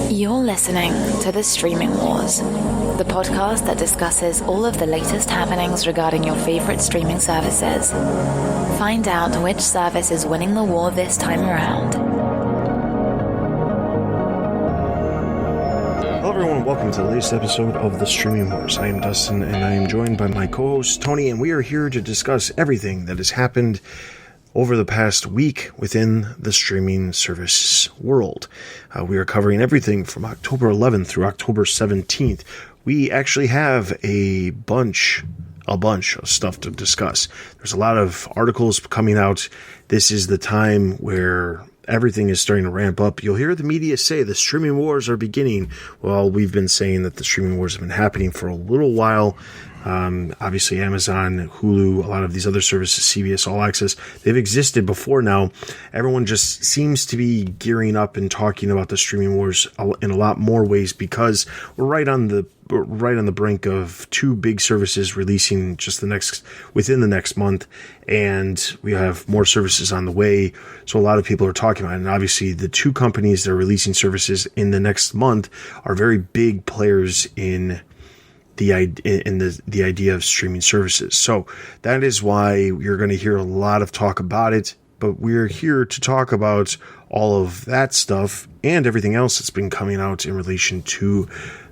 You're listening to The Streaming Wars, the podcast that discusses all of the latest happenings regarding your favorite streaming services. Find out which service is winning the war this time around. Hello everyone, welcome to the latest episode of The Streaming Wars. I am Dustin and I am joined by my co-host Tony, and we are here to discuss everything that has happened over the past week within the streaming service world. We are covering everything from October 11th through October 17th. We actually have a bunch of stuff to discuss. There's a lot of articles coming out. This is the time where everything is starting to ramp up. You'll hear the media say the streaming wars are beginning. Well, we've been saying that the streaming wars have been happening for a little while. Obviously Amazon, Hulu, a lot of these other services, CBS All Access, they've existed before now. Everyone just seems to be gearing up and talking about the streaming wars in a lot more ways because we're right on the brink of two big services releasing within the next month, and we have more services on the way. So a lot of people are talking about it. And obviously the two companies that are releasing services in the next month are very big players in the idea of streaming services. So that is why you're going to hear a lot of talk about it, but we're here to talk about all of that stuff and everything else that's been coming out in relation to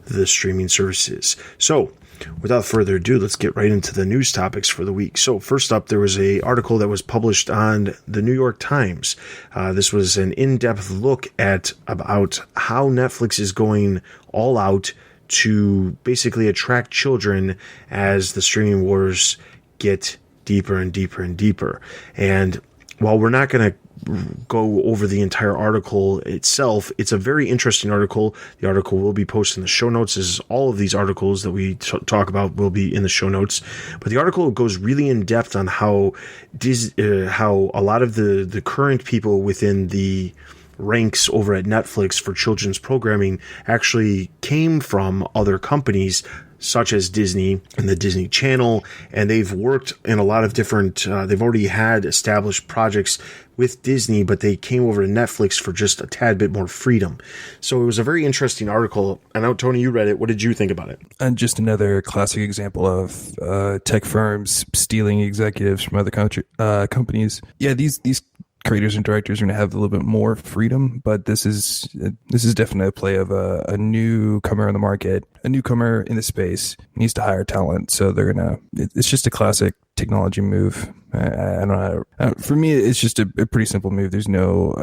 the streaming services. So without further ado, let's get right into the news topics for the week. So first up, there was an article that was published on the New York Times. This was an in-depth look about how Netflix is going all out to basically attract children as the streaming wars get deeper and deeper and deeper. And while we're not going to go over the entire article itself, it's a very interesting article. The article will be posted in the show notes, as all of these articles that we talk about will be in the show notes. But the article goes really in depth on how a lot of the current people within the ranks over at Netflix for children's programming actually came from other companies such as Disney and the Disney Channel, and they've worked in a lot of different, they've already had established projects with Disney, but they came over to Netflix for just a tad bit more freedom. So it was a very interesting article. I know, Tony, you read it. What did you think about it? And just another classic example of tech firms stealing executives from other companies. Yeah, these creators and directors are going to have a little bit more freedom, but this is definitely a play of a newcomer in the market. A newcomer in the space needs to hire talent, so they're gonna. It's just a classic technology move. I don't know. For me, it's just a pretty simple move. There's no.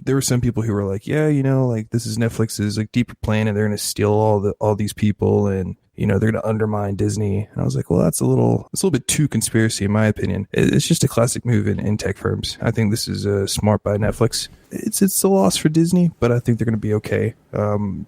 There were some people who were like, yeah, like this is Netflix's deeper plan, and they're gonna steal all these people, and they're going to undermine Disney. And I was like, well, it's a little bit too conspiracy in my opinion. It's just a classic move in tech firms. I think this is smart by Netflix. It's a loss for Disney, but I think they're going to be okay.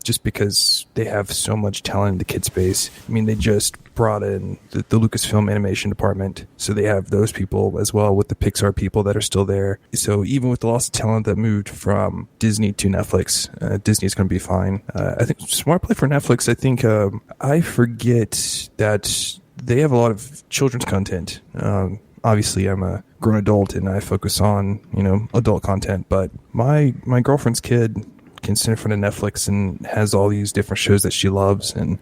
Just because they have so much talent in the kid space. I mean, they just brought in the Lucasfilm animation department. So they have those people as well with the Pixar people that are still there. So even with the loss of talent that moved from Disney to Netflix, Disney's going to be fine. I think smart play for Netflix. I think I forget that they have a lot of children's content. Obviously, I'm a grown adult and I focus on, adult content, but my girlfriend's kid can sit in front of Netflix and has all these different shows that she loves and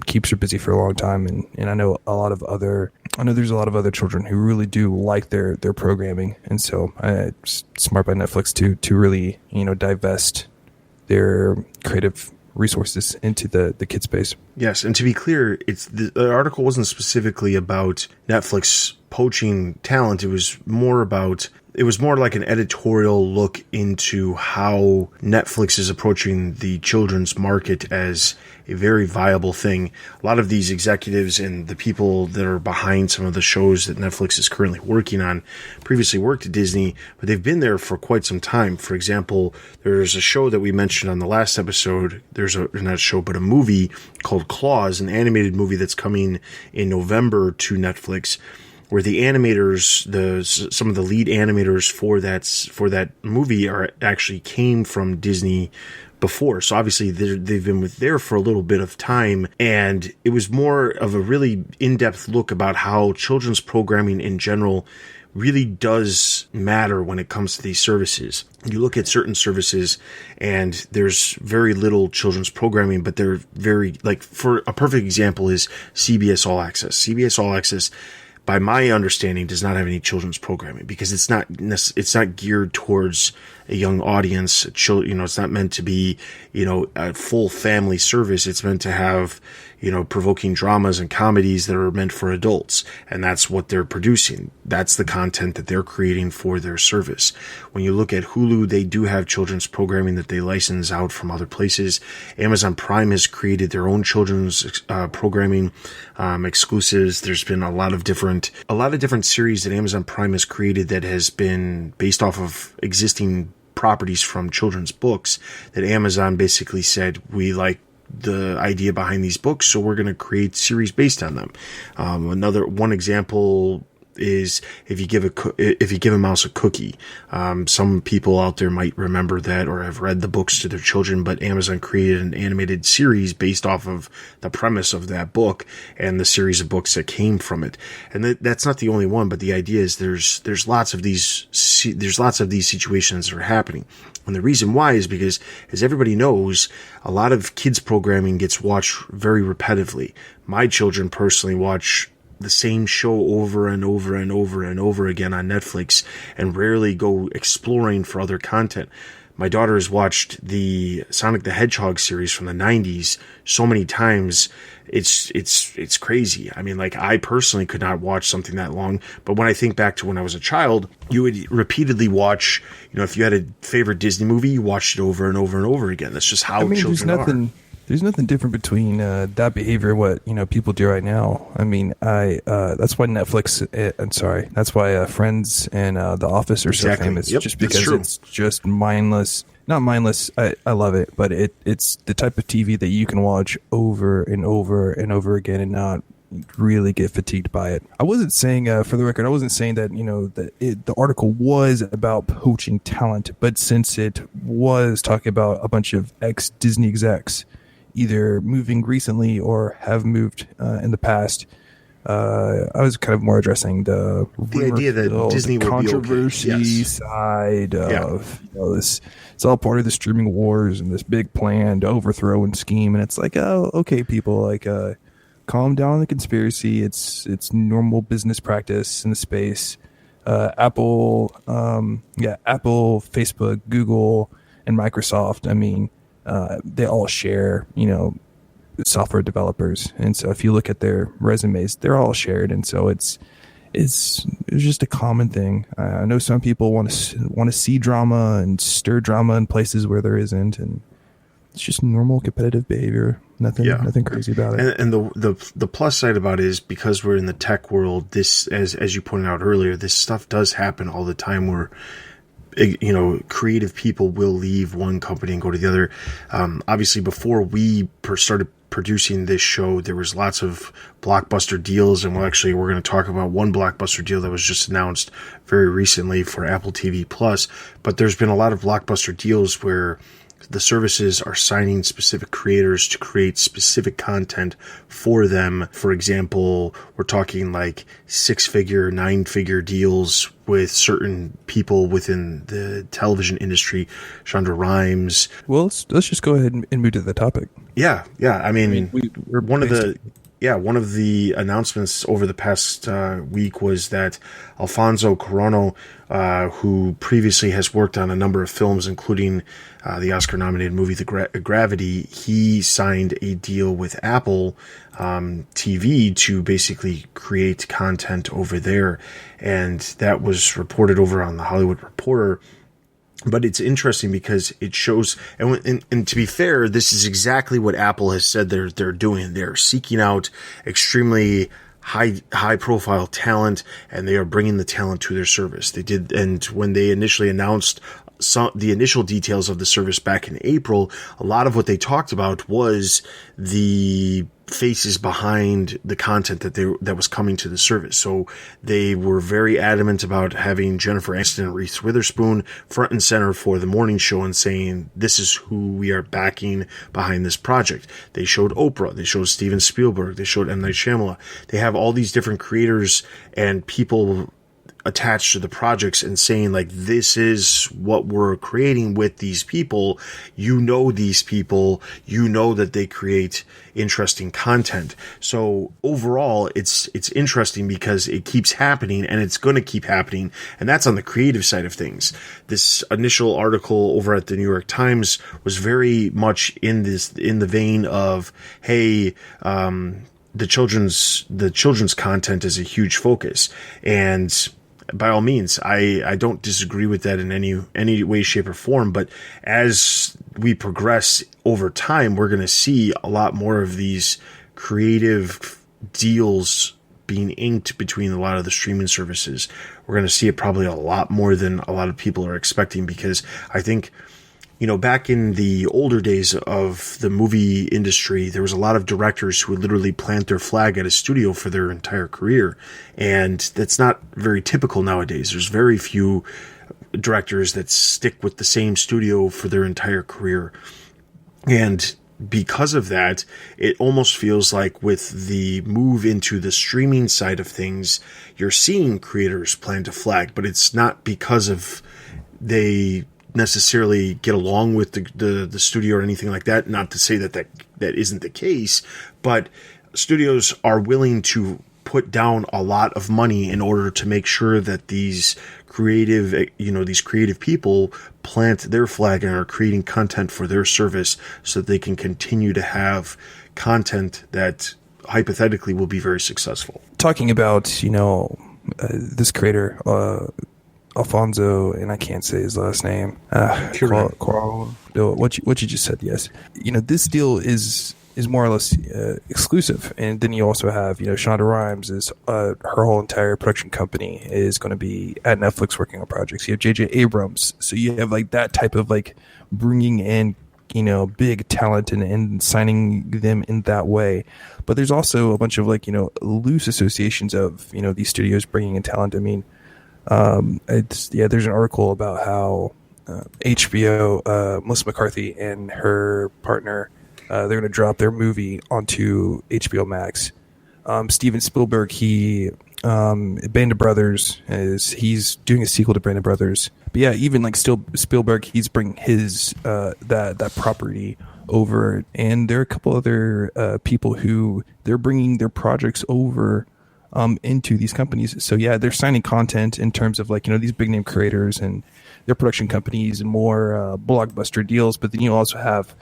keeps her busy for a long time. And I know there's a lot of other children who really do like their programming. And so it's smart by Netflix to really, divest their creative resources into the kid space. Yes, and to be clear, the article wasn't specifically about Netflix poaching talent. It was more like an editorial look into how Netflix is approaching the children's market as a very viable thing. A lot of these executives and the people that are behind some of the shows that Netflix is currently working on previously worked at Disney, but they've been there for quite some time. For example, there's a show that we mentioned on the last episode. There's not a show, but a movie called Claws, an animated movie that's coming in November to Netflix, where the animators, some of the lead animators for that movie actually came from Disney before. So obviously they've been there for a little bit of time, and it was more of a really in-depth look about how children's programming in general really does matter when it comes to these services. You look at certain services and there's very little children's programming, but they're very, like, for a perfect example is CBS All Access. CBS All Access, by my understanding, does not have any children's programming because it's not geared towards a young audience. It's not meant to be, a full family service. It's meant to have, provoking dramas and comedies that are meant for adults. And that's what they're producing. That's the content that they're creating for their service. When you look at Hulu, they do have children's programming that they license out from other places. Amazon Prime has created their own children's programming exclusives. There's been a lot of different series that Amazon Prime has created that has been based off of existing properties from children's books that Amazon basically said, we like the idea behind these books, so we're going to create series based on them. One example is if you give a mouse a cookie. Some people out there might remember that or have read the books to their children, but Amazon created an animated series based off of the premise of that book and the series of books that came from it. And that's not the only one, but the idea is there's lots of these situations that are happening. And the reason why is because, as everybody knows, a lot of kids programming gets watched very repetitively. My children personally watch the same show over and over and over and over again on Netflix and rarely go exploring for other content. My daughter has watched the Sonic the Hedgehog series from the 90s so many times. It's crazy. I mean, like, I personally could not watch something that long, but when I think back to when I was a child, you would repeatedly watch, if you had a favorite Disney movie, you watched it over and over and over again. That's just how children are. There's nothing different between that behavior and what people do right now. I mean, that's why Netflix. That's why Friends and The Office are so famous. Yep, just because it's just mindless. Not mindless. I love it, but it's the type of TV that you can watch over and over and over again and not really get fatigued by it. I wasn't saying, for the record, that the article was about poaching talent, but since it was talking about a bunch of ex-Disney execs either moving recently or have moved in the past, I was kind of more addressing the idea that Disney the controversy will be okay. Yes. side of this. It's all part of the streaming wars and this big plan to overthrow and scheme. And it's like, oh, okay, people, calm down on the conspiracy. It's normal business practice in the space. Apple, Facebook, Google, and Microsoft. I mean, they all share, software developers, and so if you look at their resumes, they're all shared, and so it's just a common thing. I know some people want to see drama and stir drama in places where there isn't, and it's just normal competitive behavior. Nothing crazy about it. And the plus side about it is because we're in the tech world, this, as you pointed out earlier, this stuff does happen all the time where creative people will leave one company and go to the other. Obviously, before we started producing this show, there was lots of blockbuster deals, and we're going to talk about one blockbuster deal that was just announced very recently for Apple TV Plus. But there's been a lot of blockbuster deals where the services are signing specific creators to create specific content for them. For example, we're talking like 6-figure, 9-figure deals with certain people within the television industry. Shonda Rhimes. Well, let's just go ahead and move to the topic. Yeah. I mean one of the announcements over the past week was that Alfonso Cuarón, who previously has worked on a number of films, including the Oscar-nominated movie The Gravity, he signed a deal with Apple TV to basically create content over there, and that was reported over on The Hollywood Reporter. But it's interesting because it shows, and to be fair, this is exactly what Apple has said they're doing. They're seeking out extremely high profile talent, and they are bringing the talent to their service. They did, and when they initially announced the initial details of the service back in April, a lot of what they talked about was the faces behind the content that was coming to the service. So they were very adamant about having Jennifer Aniston and Reese Witherspoon front and center for the morning show and saying, this is who we are backing behind this project. They showed Oprah, they showed Steven Spielberg, they showed M. Night Shyamalan. They have all these different creators and people attached to the projects and saying like, this is what we're creating with these people. You know, these people, you know that they create interesting content. So overall, it's interesting because it keeps happening and it's going to keep happening. And that's on the creative side of things. This initial article over at the New York Times was very much in the vein of, hey, the children's content is a huge focus. And by all means, I don't disagree with that in any way, shape, or form. But as we progress over time, we're going to see a lot more of these creative deals being inked between a lot of the streaming services. We're going to see it probably a lot more than a lot of people are expecting, because I think, you know, back in the older days of the movie industry, there was a lot of directors who would literally plant their flag at a studio for their entire career. And that's not very typical nowadays. There's very few directors that stick with the same studio for their entire career. And because of that, it almost feels like with the move into the streaming side of things, you're seeing creators plant a flag, but it's not because of they necessarily get along with the studio or anything like that. Not to say that isn't the case, but studios are willing to put down a lot of money in order to make sure that these creative people plant their flag and are creating content for their service so that they can continue to have content that hypothetically will be very successful. Talking about, this creator, Alfonso, and I can't say his last name. What you just said, yes. This deal is more or less exclusive, and then you also have Shonda Rhimes is her whole entire production company is going to be at Netflix working on projects. You have J.J. Abrams, so you have like that type of like bringing in big talent and signing them in that way. But there's also a bunch of like loose associations of these studios bringing in talent. I mean, there's an article about how HBO, Melissa McCarthy and her partner, they're going to drop their movie onto HBO Max. Steven Spielberg, Band of Brothers, he's doing a sequel to Band of Brothers. But yeah, even like still Spielberg, he's bringing his that property over, and there are a couple other people who they're bringing their projects over into these companies. So yeah, they're signing content in terms of like these big name creators and their production companies and more blockbuster deals. But then you also have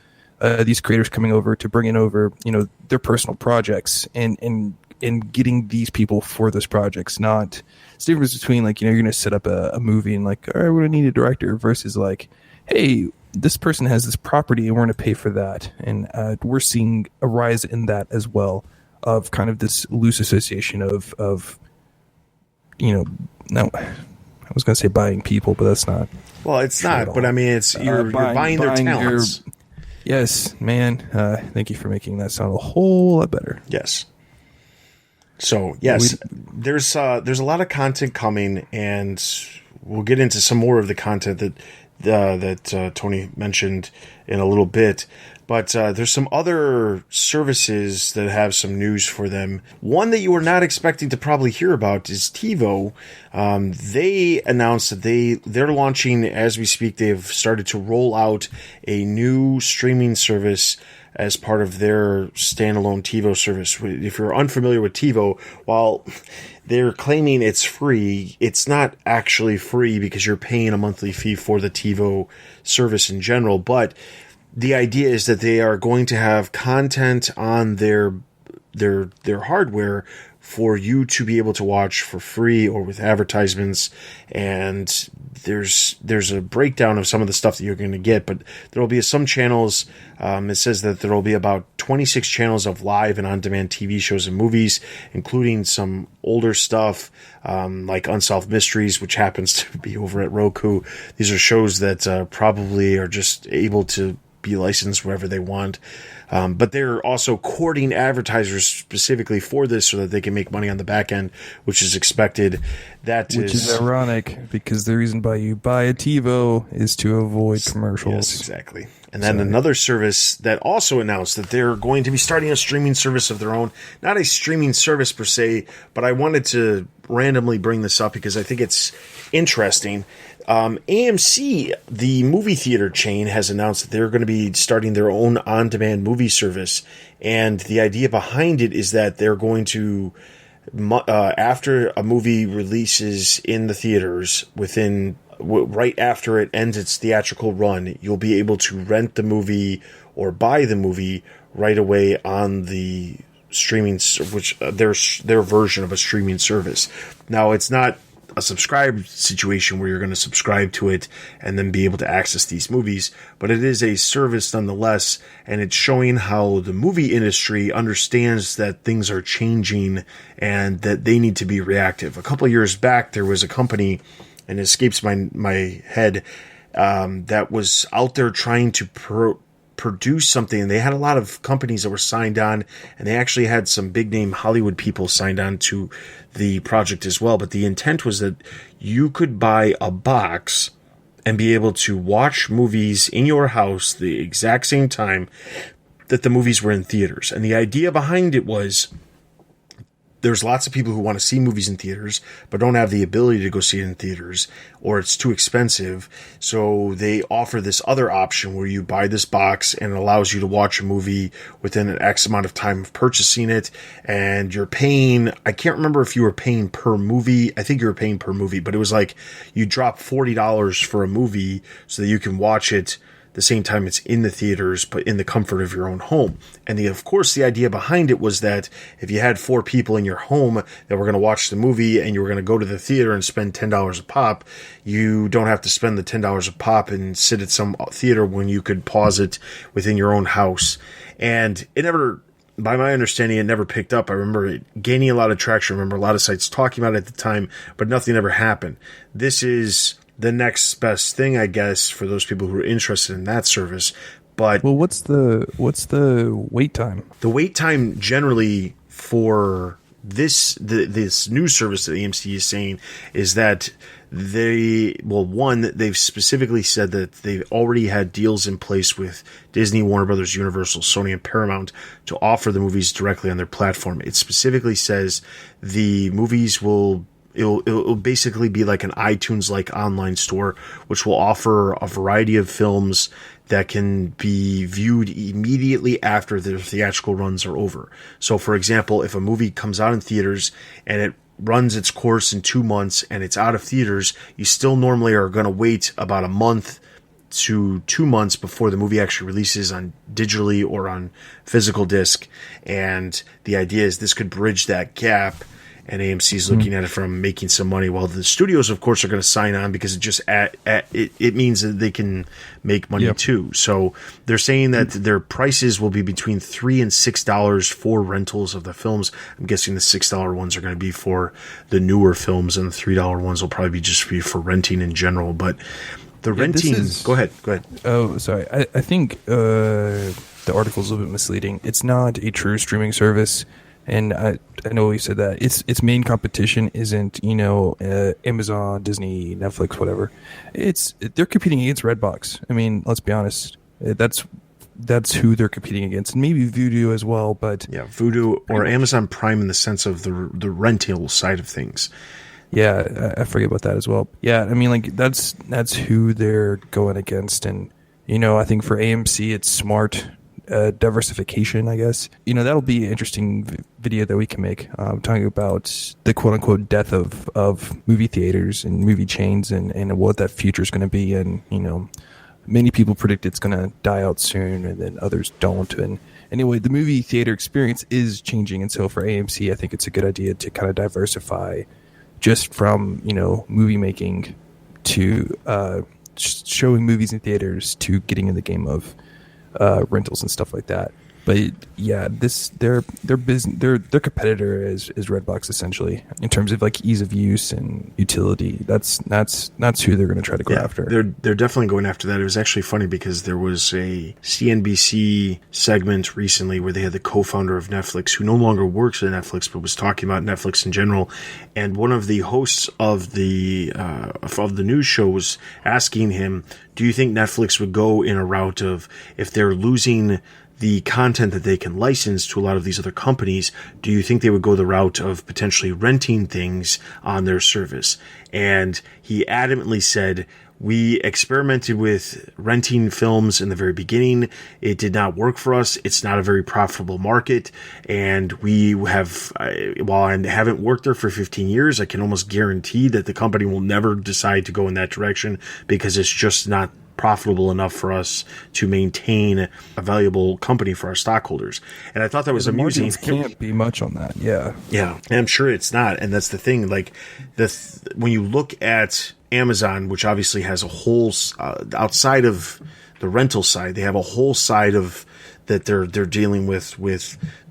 these creators coming over to bring in over their personal projects and getting these people for those projects. Not it's the difference between like you're going to set up a movie and like, all right, we're going to need a director, versus like, hey, this person has this property and we're going to pay for that. And we're seeing a rise in that as well, of kind of this loose association of no, I was going to say buying people, but that's not. Well, it's not, but I mean, it's you're buying their talents. Yes, man. Thank you for making that sound a whole lot better. Yes. So yes, there's a lot of content coming, and we'll get into some more of the content that Tony mentioned in a little bit. But there's some other services that have some news for them. One that you were not expecting to probably hear about is TiVo. They announced that they're launching, as we speak, they've started to roll out a new streaming service as part of their standalone TiVo service. If you're unfamiliar with TiVo, while they're claiming it's free, it's not actually free because you're paying a monthly fee for the TiVo service in general. But the idea is that they are going to have content on their hardware for you to be able to watch for free or with advertisements. And there's a breakdown of some of the stuff that you're going to get, but there will be some channels. It says that there will be about 26 channels of live and on-demand TV shows and movies, including some older stuff like Unsolved Mysteries, which happens to be over at Roku. These are shows that probably are just able to be licensed wherever they want. But they're also courting advertisers specifically for this so that they can make money on the back end, which is expected. Which is ironic, because the reason why you buy a TiVo is to avoid commercials. Yes, exactly. And then another service that also announced that they're going to be starting a streaming service of their own. Not a streaming service per se, but I wanted to randomly bring this up because I think it's interesting. AMC, the movie theater chain, has announced that they're going to be starting their own on-demand movie service. And the idea behind it is that they're going to, after a movie releases in the theaters, right after it ends its theatrical run, you'll be able to rent the movie or buy the movie right away on the streaming, which their version of a streaming service. Now, it's not a subscribe situation where you're going to subscribe to it and then be able to access these movies, but it is a service nonetheless, and it's showing how the movie industry understands that things are changing and that they need to be reactive. A couple of years back, there was a company, and it escapes my head, that was out there trying to produce something, and they had a lot of companies that were signed on, and they actually had some big name Hollywood people signed on to the project as well. But the intent was that you could buy a box and be able to watch movies in your house the exact same time that the movies were in theaters. And the idea behind it was, there's lots of people who want to see movies in theaters, but don't have the ability to go see it in theaters, or it's too expensive. So they offer this other option where you buy this box and it allows you to watch a movie within an X amount of time of purchasing it. And you're paying, I can't remember if you were paying per movie. I think you were paying per movie, but it was like you drop $40 for a movie so that you can watch it the same time it's in the theaters, but in the comfort of your own home. And of course, the idea behind it was that if you had 4 people in your home that were going to watch the movie and you were going to go to the theater and spend $10 a pop, you don't have to spend the $10 a pop and sit at some theater when you could pause it within your own house. And it never, by my understanding, it never picked up. I remember it gaining a lot of traction. I remember a lot of sites talking about it at the time, but nothing ever happened. This is the next best thing, I guess, for those people who are interested in that service. But what's the wait time? The wait time generally for this new service that AMC is saying is that they've specifically said that they've already had deals in place with Disney, Warner Brothers, Universal, Sony, and Paramount to offer the movies directly on their platform. It specifically says the movies It'll basically be like an iTunes-like online store, which will offer a variety of films that can be viewed immediately after their theatrical runs are over. So, for example, if a movie comes out in theaters and it runs its course in 2 months and it's out of theaters, you still normally are going to wait about a month to 2 months before the movie actually releases on digitally or on physical disc. And the idea is this could bridge that gap. And AMC is looking at it from making some money, while the studios, of course, are going to sign on because it just it means that they can make money too. So they're saying that their prices will be between $3 and $6 for rentals of the films. I'm guessing the $6 ones are going to be for the newer films, and the $3 ones will probably be just for renting in general. But the renting, go ahead. Oh, sorry. I think the article's a little bit misleading. It's not a true streaming service. And I know you said that its main competition isn't Amazon, Disney, Netflix, whatever. They're competing against Redbox. I mean, let's be honest. That's who they're competing against, and maybe Vudu as well. But yeah, Vudu or Amazon Prime in the sense of the rental side of things. Yeah, I forget about that as well. Yeah, I mean, like that's who they're going against, and I think for AMC it's smart. Diversification, I guess. That'll be an interesting video that we can make, talking about the quote-unquote death of movie theaters and movie chains and what that future is going to be. And many people predict it's going to die out soon, and then others don't. And anyway, the movie theater experience is changing, and so for AMC, I think it's a good idea to kind of diversify just from movie making to showing movies in theaters to getting in the game of rentals and stuff like that. But yeah, their business, their competitor is Redbox essentially in terms of like ease of use and utility. That's who they're going to try to go after. They're definitely going after that. It was actually funny because there was a CNBC segment recently where they had the co-founder of Netflix, who no longer works at Netflix but was talking about Netflix in general, and one of the hosts of the news show was asking him, "Do you think Netflix would go in a route of, if they're losing the content that they can license to a lot of these other companies, do you think they would go the route of potentially renting things on their service?" And he adamantly said, "We experimented with renting films in the very beginning. It did not work for us. It's not a very profitable market. And we have, while I haven't worked there for 15 years, I can almost guarantee that the company will never decide to go in that direction because it's just not profitable enough for us to maintain a valuable company for our stockholders." And I thought that was amusing. Can't be much on that. Yeah. Yeah. And I'm sure it's not. And that's the thing. Like when you look at Amazon, which obviously has a whole, outside of the rental side, they have a whole side of that they're dealing with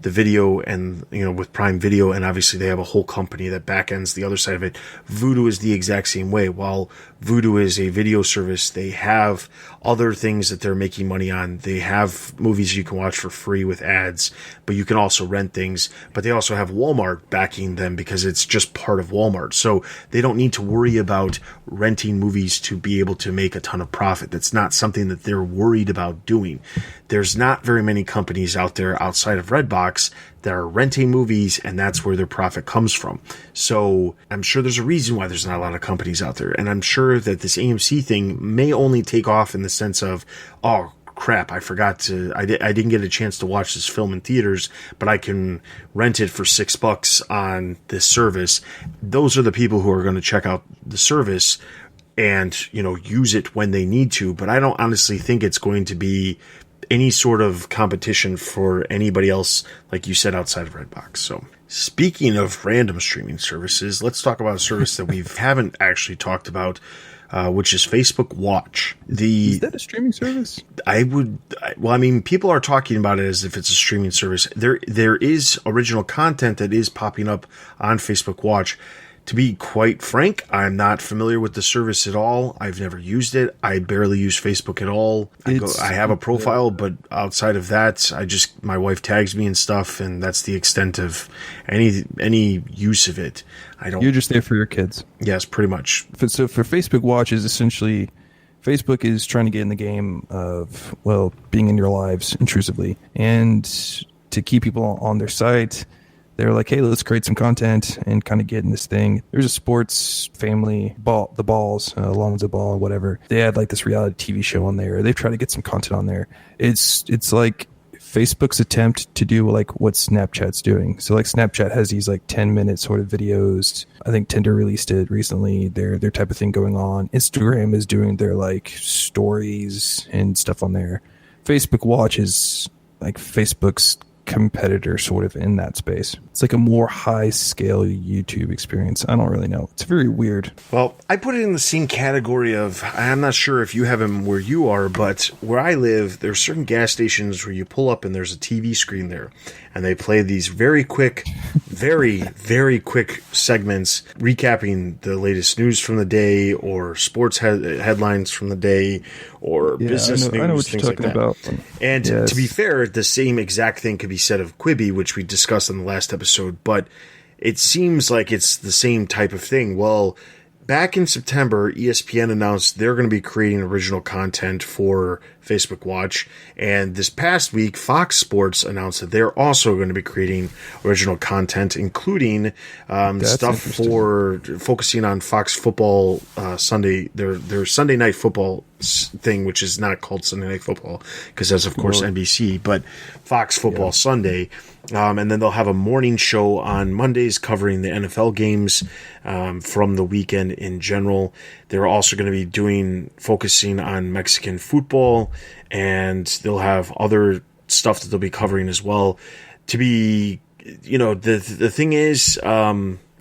the video and, with Prime Video. And obviously they have a whole company that back ends the other side of it. Vudu is the exact same way. While Vudu is a video service, they have other things that they're making money on. They have movies you can watch for free with ads, but you can also rent things. But they also have Walmart backing them because it's just part of Walmart. So they don't need to worry about renting movies to be able to make a ton of profit. That's not something that they're worried about doing. There's not very many companies out there outside of Redbox that are renting movies, and that's where their profit comes from. So I'm sure there's a reason why there's not a lot of companies out there. And I'm sure that this AMC thing may only take off in the sense of, oh, crap, I didn't get a chance to watch this film in theaters, but I can rent it for $6 on this service. Those are the people who are going to check out the service and, use it when they need to. But I don't honestly think it's going to be any sort of competition for anybody else, like you said, outside of Redbox. So speaking of random streaming services, let's talk about a service that we haven't actually talked about, which is Facebook Watch. Is that a streaming service? People are talking about it as if it's a streaming service. There is original content that is popping up on Facebook Watch. To be quite frank, I'm not familiar with the service at all. I've never used it. I barely use Facebook at all. I have a profile, but outside of that, my wife tags me and stuff, and that's the extent of any use of it. You're just there for your kids. Yes, pretty much. So for Facebook Watch is essentially, Facebook is trying to get in the game of, being in your lives intrusively, and to keep people on their site. They're like, hey, let's create some content and kind of get in this thing. There's a sports family, the Balls, Alonzo Ball, whatever. They had like this reality TV show on there. They've tried to get some content on there. It's like Facebook's attempt to do like what Snapchat's doing. So like Snapchat has these like 10-minute sort of videos. I think Tinder released it recently. Their type of thing going on. Instagram is doing their like stories and stuff on there. Facebook Watch is like Facebook's competitor sort of in that space. It's like a more high scale YouTube experience. I don't really know. It's very weird. Well, I put it in the same category of, I'm not sure if you have them where you are, but where I live, there's certain gas stations where you pull up and there's a TV screen there, and they play these very quick, very, very quick segments recapping the latest news from the day, or sports headlines from the day, or business news, I know what things you're talking like that. About. And yes. To be fair, the same exact thing could be said of Quibi, which we discussed in the last episode, but it seems like it's the same type of thing. Well, back in September, ESPN announced they're going to be creating original content for Facebook Watch. And this past week, Fox Sports announced that they're also going to be creating original content, including stuff for focusing on Fox Football Sunday, their Sunday Night Football thing, which is not called Sunday Night Football because that's, of course, NBC, but Fox Football Sunday. And then they'll have a morning show on Mondays covering the NFL games from the weekend in general. They're also going to be focusing on Mexican football, and they'll have other stuff that they'll be covering as well. To be, the thing is,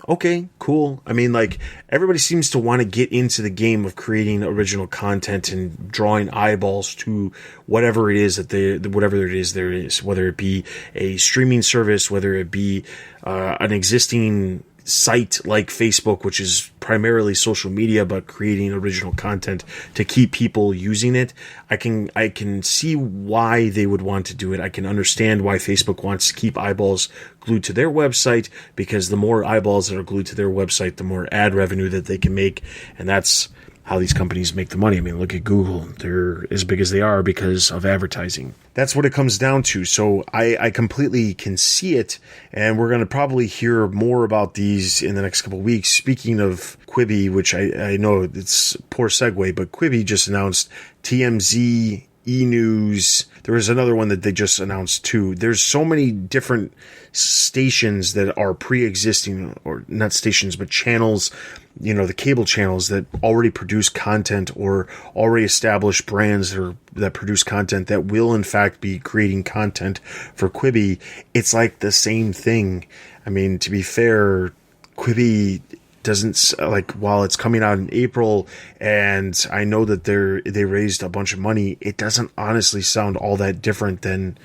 Okay, cool. I mean, like, everybody seems to want to get into the game of creating original content and drawing eyeballs to whatever it is there is, whether it be a streaming service, whether it be an existing site like Facebook, which is primarily social media, but creating original content to keep people using it. I can see why they would want to do it. I can understand why Facebook wants to keep eyeballs glued to their website, because the more eyeballs that are glued to their website, the more ad revenue that they can make. And that's how these companies make the money. I mean, look at Google. They're as big as they are because of advertising. That's what it comes down to. So I completely can see it, and we're going to probably hear more about these in the next couple of weeks. Speaking of Quibi, which I know it's poor segue, but Quibi just announced TMZ, E-News. There was another one that they just announced too. There's so many different stations that are pre-existing, or not stations, but channels, the cable channels that already produce content, or already established brands that produce content that will in fact be creating content for Quibi. It's like the same thing. I mean, to be fair, Quibi doesn't, like, while it's coming out in April, and I know that they raised a bunch of money, it doesn't honestly sound all that different than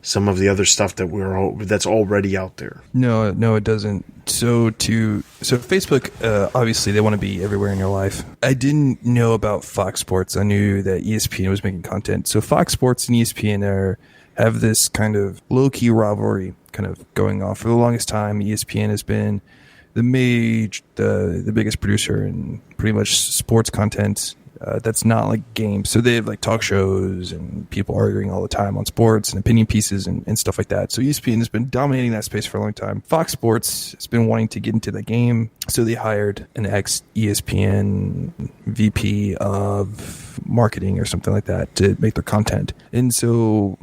some of the other stuff that's already out there. No, it doesn't. So Facebook, obviously they want to be everywhere in your life. I didn't know about Fox Sports. I knew that ESPN was making content. So Fox Sports and ESPN have this kind of low-key rivalry kind of going on for the longest time. ESPN has been the biggest producer in pretty much sports content that's not like games. So they have like talk shows and people arguing all the time on sports and opinion pieces and stuff like that. So ESPN has been dominating that space for a long time. Fox Sports has been wanting to get into the game. So they hired an ex-ESPN VP of marketing or something like that to make their content. And so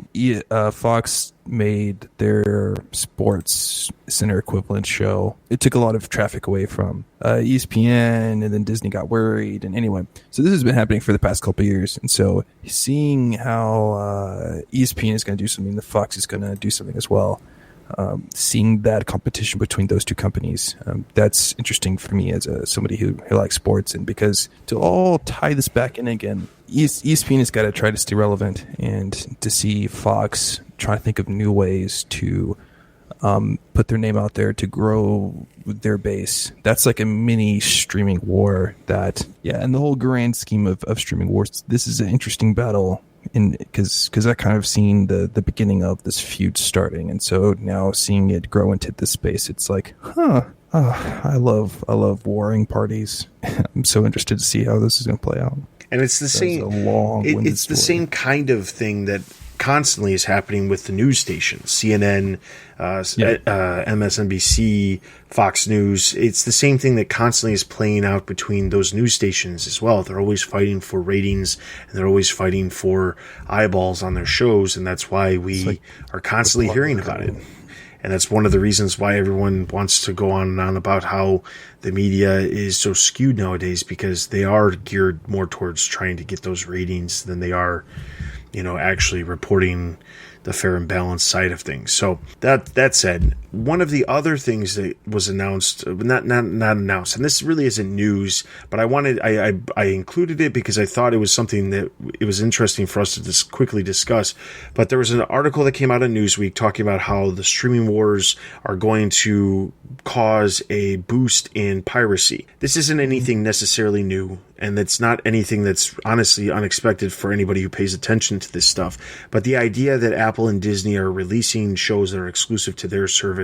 Fox made their Sports Center equivalent show. It took a lot of traffic away from ESPN, and then Disney got worried. And anyway, so this has been happening for the past couple of years. And so seeing how ESPN is going to do something, the Fox is going to do something as well. Seeing that competition between those two companies, that's interesting for me as somebody who likes sports. And because to all tie this back in again, ESPN has got to try to stay relevant, and to see Fox try to think of new ways to put their name out there to grow their base. That's like a mini streaming war in the whole grand scheme of streaming wars, this is an interesting battle. Because I kind of seen the beginning of this feud starting, and so now seeing it grow into this space, it's like, I love warring parties. I'm so interested to see how this is going to play out. And it's the same. It's the same kind of thing that constantly is happening with the news stations, CNN, MSNBC, Fox News. It's the same thing that constantly is playing out between those news stations as well. They're always fighting for ratings, and they're always fighting for eyeballs on their shows, and that's why we are constantly hearing about it. And that's one of the reasons why everyone wants to go on and on about how the media is so skewed nowadays, because they are geared more towards trying to get those ratings than they are, actually reporting the fair and balanced side of things. So that said, one of the other things that was announced, not announced, and this really isn't news, but I included it because I thought it was something that it was interesting for us to just quickly discuss. But there was an article that came out of Newsweek talking about how the streaming wars are going to cause a boost in piracy. This isn't anything necessarily new, and it's not anything that's honestly unexpected for anybody who pays attention to this stuff. But the idea that Apple and Disney are releasing shows that are exclusive to their service,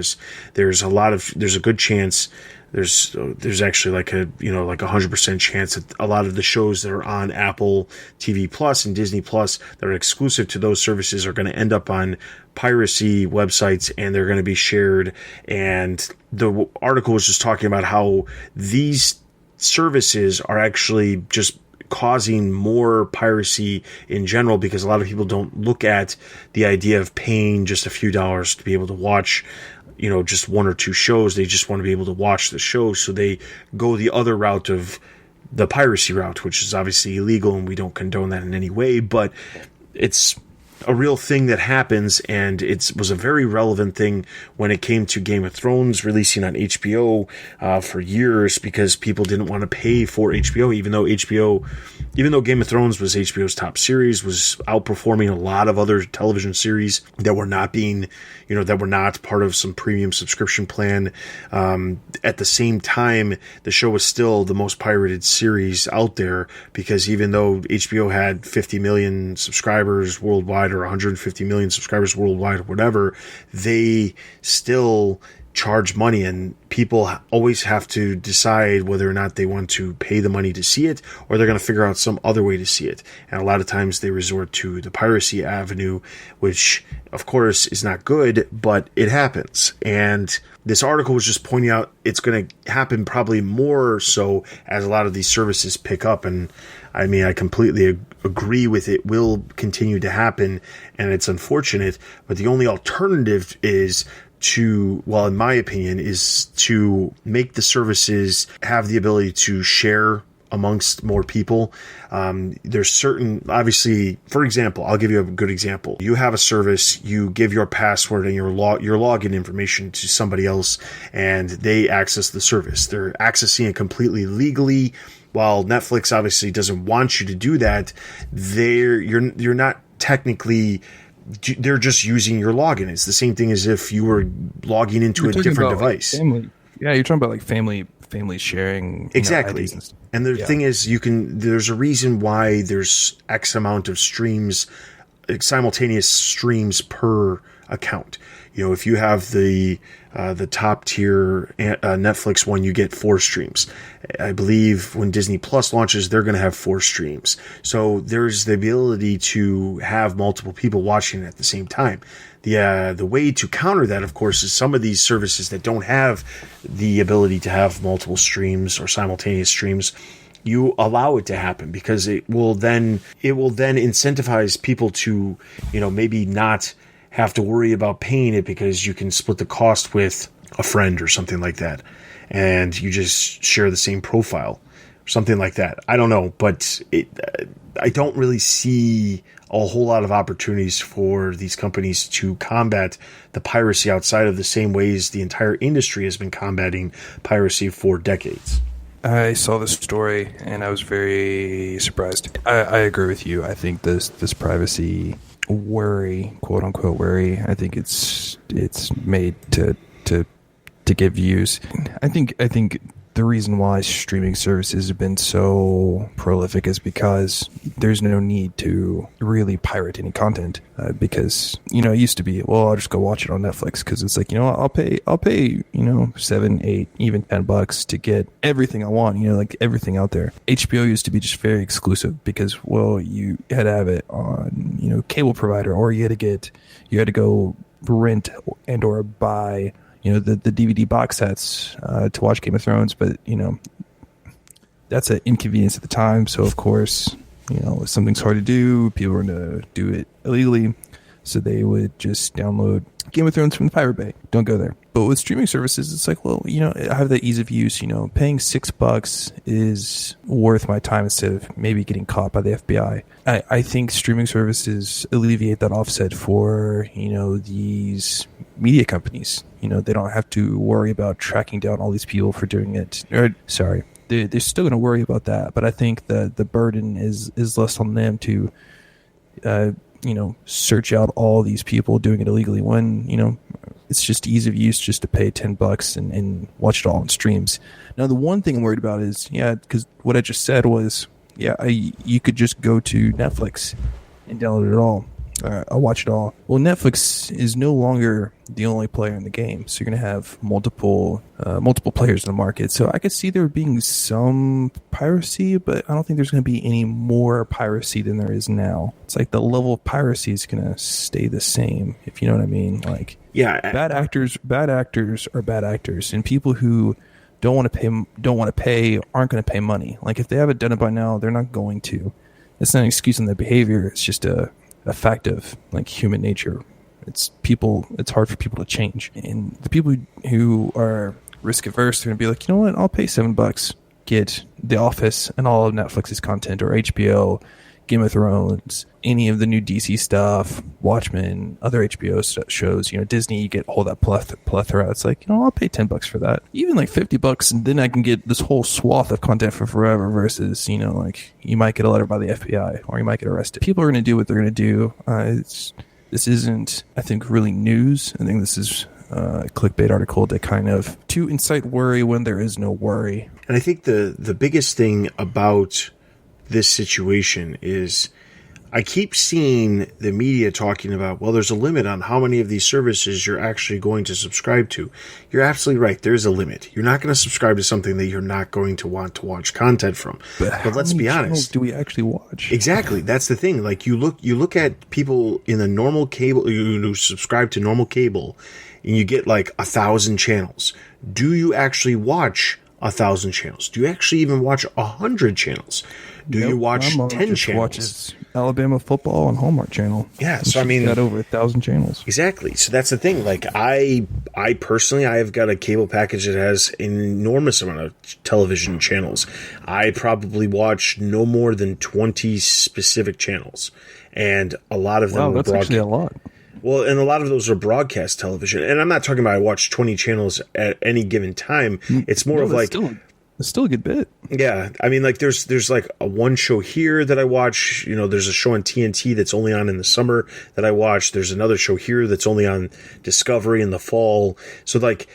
there's a good chance, there's actually like a 100% chance that a lot of the shows that are on Apple TV Plus and Disney Plus that are exclusive to those services are going to end up on piracy websites, and they're going to be shared. And the article was just talking about how these services are actually just causing more piracy in general, because a lot of people don't look at the idea of paying just a few dollars to be able to watch just one or two shows. They just want to be able to watch the show, so they go the other route of the piracy route, which is obviously illegal, and we don't condone that in any way. But it's a real thing that happens, and it was a very relevant thing when it came to Game of Thrones releasing on HBO for years, because people didn't want to pay for HBO, even though Game of Thrones was HBO's top series, was outperforming a lot of other television series that were not part of some premium subscription plan. At the same time, the show was still the most pirated series out there, because even though HBO had 50 million subscribers worldwide, or 150 million subscribers worldwide, or whatever, they still charge money, and people always have to decide whether or not they want to pay the money to see it, or they're going to figure out some other way to see it. And a lot of times they resort to the piracy avenue, which of course is not good, but it happens. And this article was just pointing out it's going to happen probably more so as a lot of these services pick up. And I mean, I completely agree with it. Will continue to happen, and it's unfortunate, but the only alternative is in my opinion, is to make the services have the ability to share amongst more people. There's certain, obviously, for example, I'll give you a good example. You have a service, you give your password and your login information to somebody else, and they access the service. They're accessing it completely legally. While Netflix obviously doesn't want you to do that, you're not technically. They're just using your login. It's the same thing as if you were logging into a different device. Family. Yeah, you're talking about like family sharing. Exactly. And the thing is, there's a reason why there's X amount of streams, simultaneous streams per account. If you have the top tier Netflix one, you get 4 streams. I believe when Disney Plus launches, they're going to have 4 streams. So there's the ability to have multiple people watching at the same time. The way to counter that, of course, is some of these services that don't have the ability to have multiple streams or simultaneous streams. You allow it to happen, because it will then incentivize people to, maybe not have to worry about paying it, because you can split the cost with a friend or something like that, and you just share the same profile, something like that. I don't know, but I don't really see a whole lot of opportunities for these companies to combat the piracy outside of the same ways the entire industry has been combating piracy for decades. I saw this story and I was very surprised. I agree with you. I think this privacy worry, quote unquote worry, I think it's made to get views. I think the reason why streaming services have been so prolific is because there's no need to really pirate any content, because it used to be, well, I'll just go watch it on Netflix, because it's like, I'll pay $7, $8, even $10 to get everything I want, like everything out there. HBO used to be just very exclusive, because, well, you had to have it on cable provider, or you had to go rent and or buy the DVD box sets to watch Game of Thrones. But that's an inconvenience at the time. So of course, if something's hard to do, people are going to do it illegally, so they would just download Game of Thrones from the Pirate Bay. Don't go there. But with streaming services, it's like, well, I have that ease of use. Paying $6 is worth my time instead of maybe getting caught by the FBI. I think streaming services alleviate that offset for these media companies. They don't have to worry about tracking down all these people for doing it. They're still going to worry about that, but I think the burden is less on them to search out all these people doing it illegally, when it's just ease of use, just to pay $10 and watch it all on streams. Now, the one thing I'm worried about is, because what I just said was, you could just go to Netflix and download it all. I'll watch it all. Well, Netflix is no longer the only player in the game, so you're going to have multiple players in the market. So I could see there being some piracy, but I don't think there's going to be any more piracy than there is now. It's like the level of piracy is going to stay the same, if you know what I mean. Like, bad actors are bad actors, and people who don't want to pay aren't going to pay money. Like, if they haven't done it by now, they're not going to. It's not an excuse on their behavior. It's just a fact of like human nature. It's hard for people to change, and the people who are risk averse, they're gonna be like, you know what, I'll pay $7, get The Office and all of Netflix's content, or HBO, Game of Thrones, any of the new DC stuff, Watchmen, other HBO shows, Disney, you get all that plethora. It's like, I'll pay $10 for that. Even like $50, and then I can get this whole swath of content for forever versus, like you might get a letter by the FBI or you might get arrested. People are going to do what they're going to do. This isn't, I think, really news. I think this is a clickbait article to incite worry when there is no worry. And I think the biggest thing about this situation is I keep seeing the media talking about, well, there's a limit on how many of these services you're actually going to subscribe to. You're absolutely right. There's a limit. You're not going to subscribe to something that you're not going to want to watch content from. But let's be honest. Do we actually watch? Exactly. That's the thing. Like you look at people in the normal cable who subscribe to normal cable, and you get like 1,000 channels. Do you actually watch 1,000 channels? Do you actually even watch 100 channels? Do you watch 10 channels? Watches Alabama football on Hallmark Channel. Yeah, so I mean, got over 1,000 channels. Exactly. So that's the thing. Like I personally, I have got a cable package that has an enormous amount of television channels. I probably watch no more than 20 specific channels, and a lot of them. Wow, that's actually a lot. Well, and a lot of those are broadcast television. And I'm not talking about I watch 20 channels at any given time. It's more of like... It's still a good bit. Yeah. I mean, like there's like a one show here that I watch. There's a show on TNT that's only on in the summer that I watch. There's another show here that's only on Discovery in the fall. So like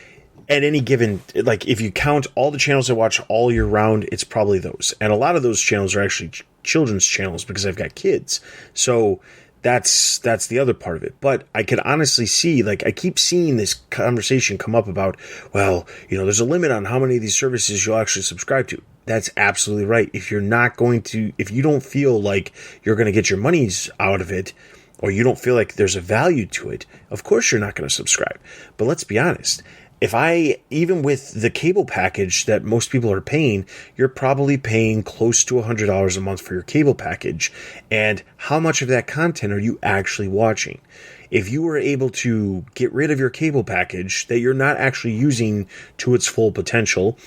at any given... Like if you count all the channels I watch all year round, it's probably those. And a lot of those channels are actually children's channels because I've got kids. So... That's the other part of it. But I could honestly see, like, I keep seeing this conversation come up about, well, there's a limit on how many of these services you'll actually subscribe to. That's absolutely right. If you don't feel like you're going to get your monies out of it, or you don't feel like there's a value to it, of course you're not going to subscribe. But let's be honest. Even with the cable package that most people are paying, you're probably paying close to $100 a month for your cable package. And how much of that content are you actually watching? If you were able to get rid of your cable package that you're not actually using to its full potential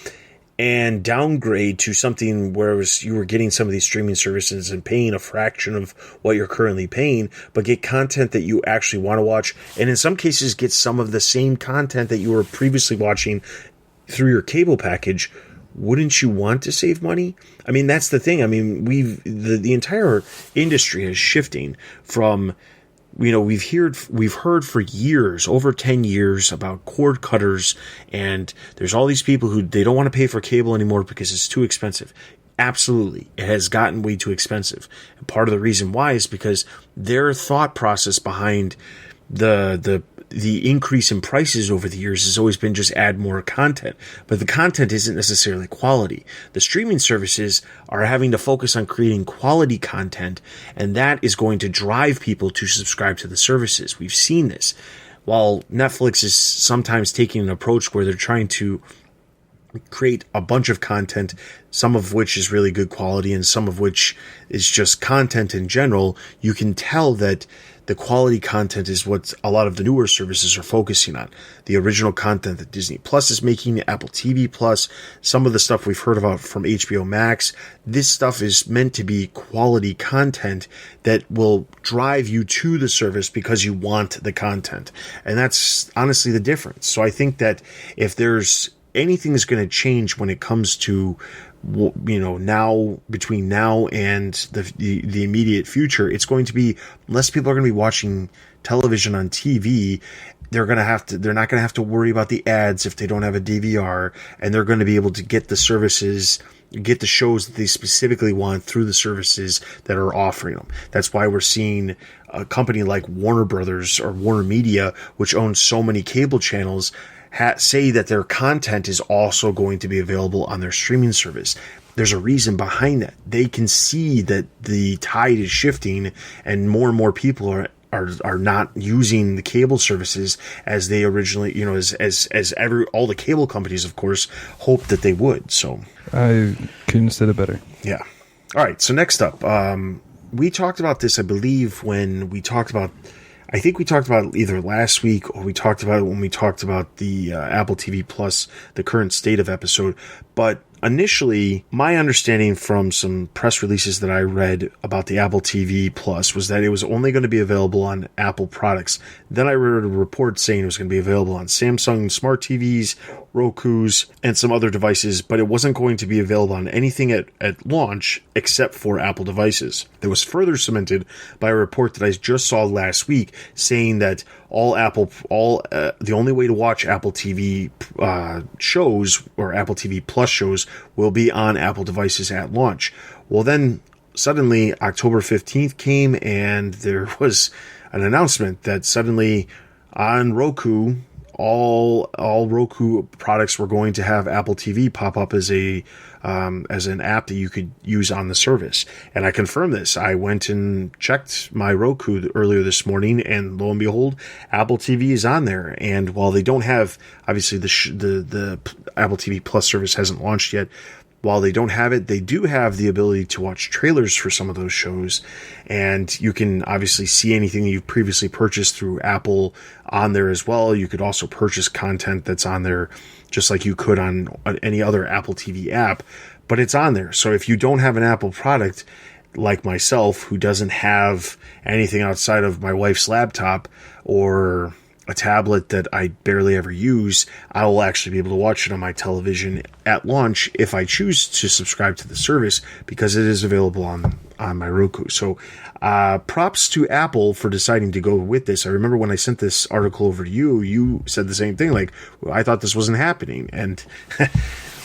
and downgrade to something where you were getting some of these streaming services and paying a fraction of what you're currently paying, but get content that you actually want to watch, and in some cases get some of the same content that you were previously watching through your cable package, wouldn't you want to save money? I mean, that's the thing. I mean, the entire industry is shifting from... we've heard for years, over 10 years, about cord cutters, and there's all these people who they don't want to pay for cable anymore because it's too expensive. Absolutely, it has gotten way too expensive. And part of the reason why is because their thought process behind the increase in prices over the years has always been just add more content. But the content isn't necessarily quality. The streaming services are having to focus on creating quality content, and that is going to drive people to subscribe to the services. We've seen this. While Netflix is sometimes taking an approach where they're trying to create a bunch of content, some of which is really good quality and some of which is just content in general, you can tell that the quality content is what a lot of the newer services are focusing on. The original content that Disney Plus is making, Apple TV Plus, some of the stuff we've heard about from HBO Max. This stuff is meant to be quality content that will drive you to the service because you want the content. And that's honestly the difference. So I think that if there's anything that's going to change when it comes to now, between now and the immediate future, it's going to be less people are going to be watching television on TV. They're not going to have to worry about the ads if they don't have a DVR, and they're going to be able to get the services, get the shows that they specifically want through the services that are offering them. That's why we're seeing a company like Warner Brothers or Warner Media, which owns so many cable channels, say that their content is also going to be available on their streaming service. There's a reason behind that. They can see that the tide is shifting, and more people are not using the cable services as they originally, all the cable companies, of course, hoped that they would. So I couldn't have said it better. Yeah. All right. So next up, we talked about this, I believe, when we talked about. I think we talked about it either last week or we talked about it when we talked about the Apple TV Plus, the current state of episode. But initially, my understanding from some press releases that I read about the Apple TV Plus was that it was only going to be available on Apple products. Then I read a report saying it was going to be available on Samsung smart TVs, Roku's, and some other devices, but it wasn't going to be available on anything at launch except for Apple devices. It was further cemented by a report that I just saw last week saying that the only way to watch Apple TV shows or Apple TV Plus shows will be on Apple devices at launch. Well, then suddenly October 15th came and there was an announcement that suddenly on Roku, all Roku products were going to have Apple TV pop up as an app that you could use on the service. And I confirmed this. I went and checked my Roku earlier this morning, and lo and behold, Apple TV is on there. And while they don't have, obviously the Apple TV Plus service hasn't launched yet, while they don't have it, they do have the ability to watch trailers for some of those shows. And you can obviously see anything that you've previously purchased through Apple on there as well. You could also purchase content that's on there just like you could on any other Apple TV app, but it's on there. So if you don't have an Apple product, like myself, who doesn't have anything outside of my wife's laptop or a tablet that I barely ever use, I will actually be able to watch it on my television at launch if I choose to subscribe to the service, because it is available on my Roku. So props to Apple for deciding to go with this. I remember when I sent this article over to you, you said the same thing, like, I thought this wasn't happening. And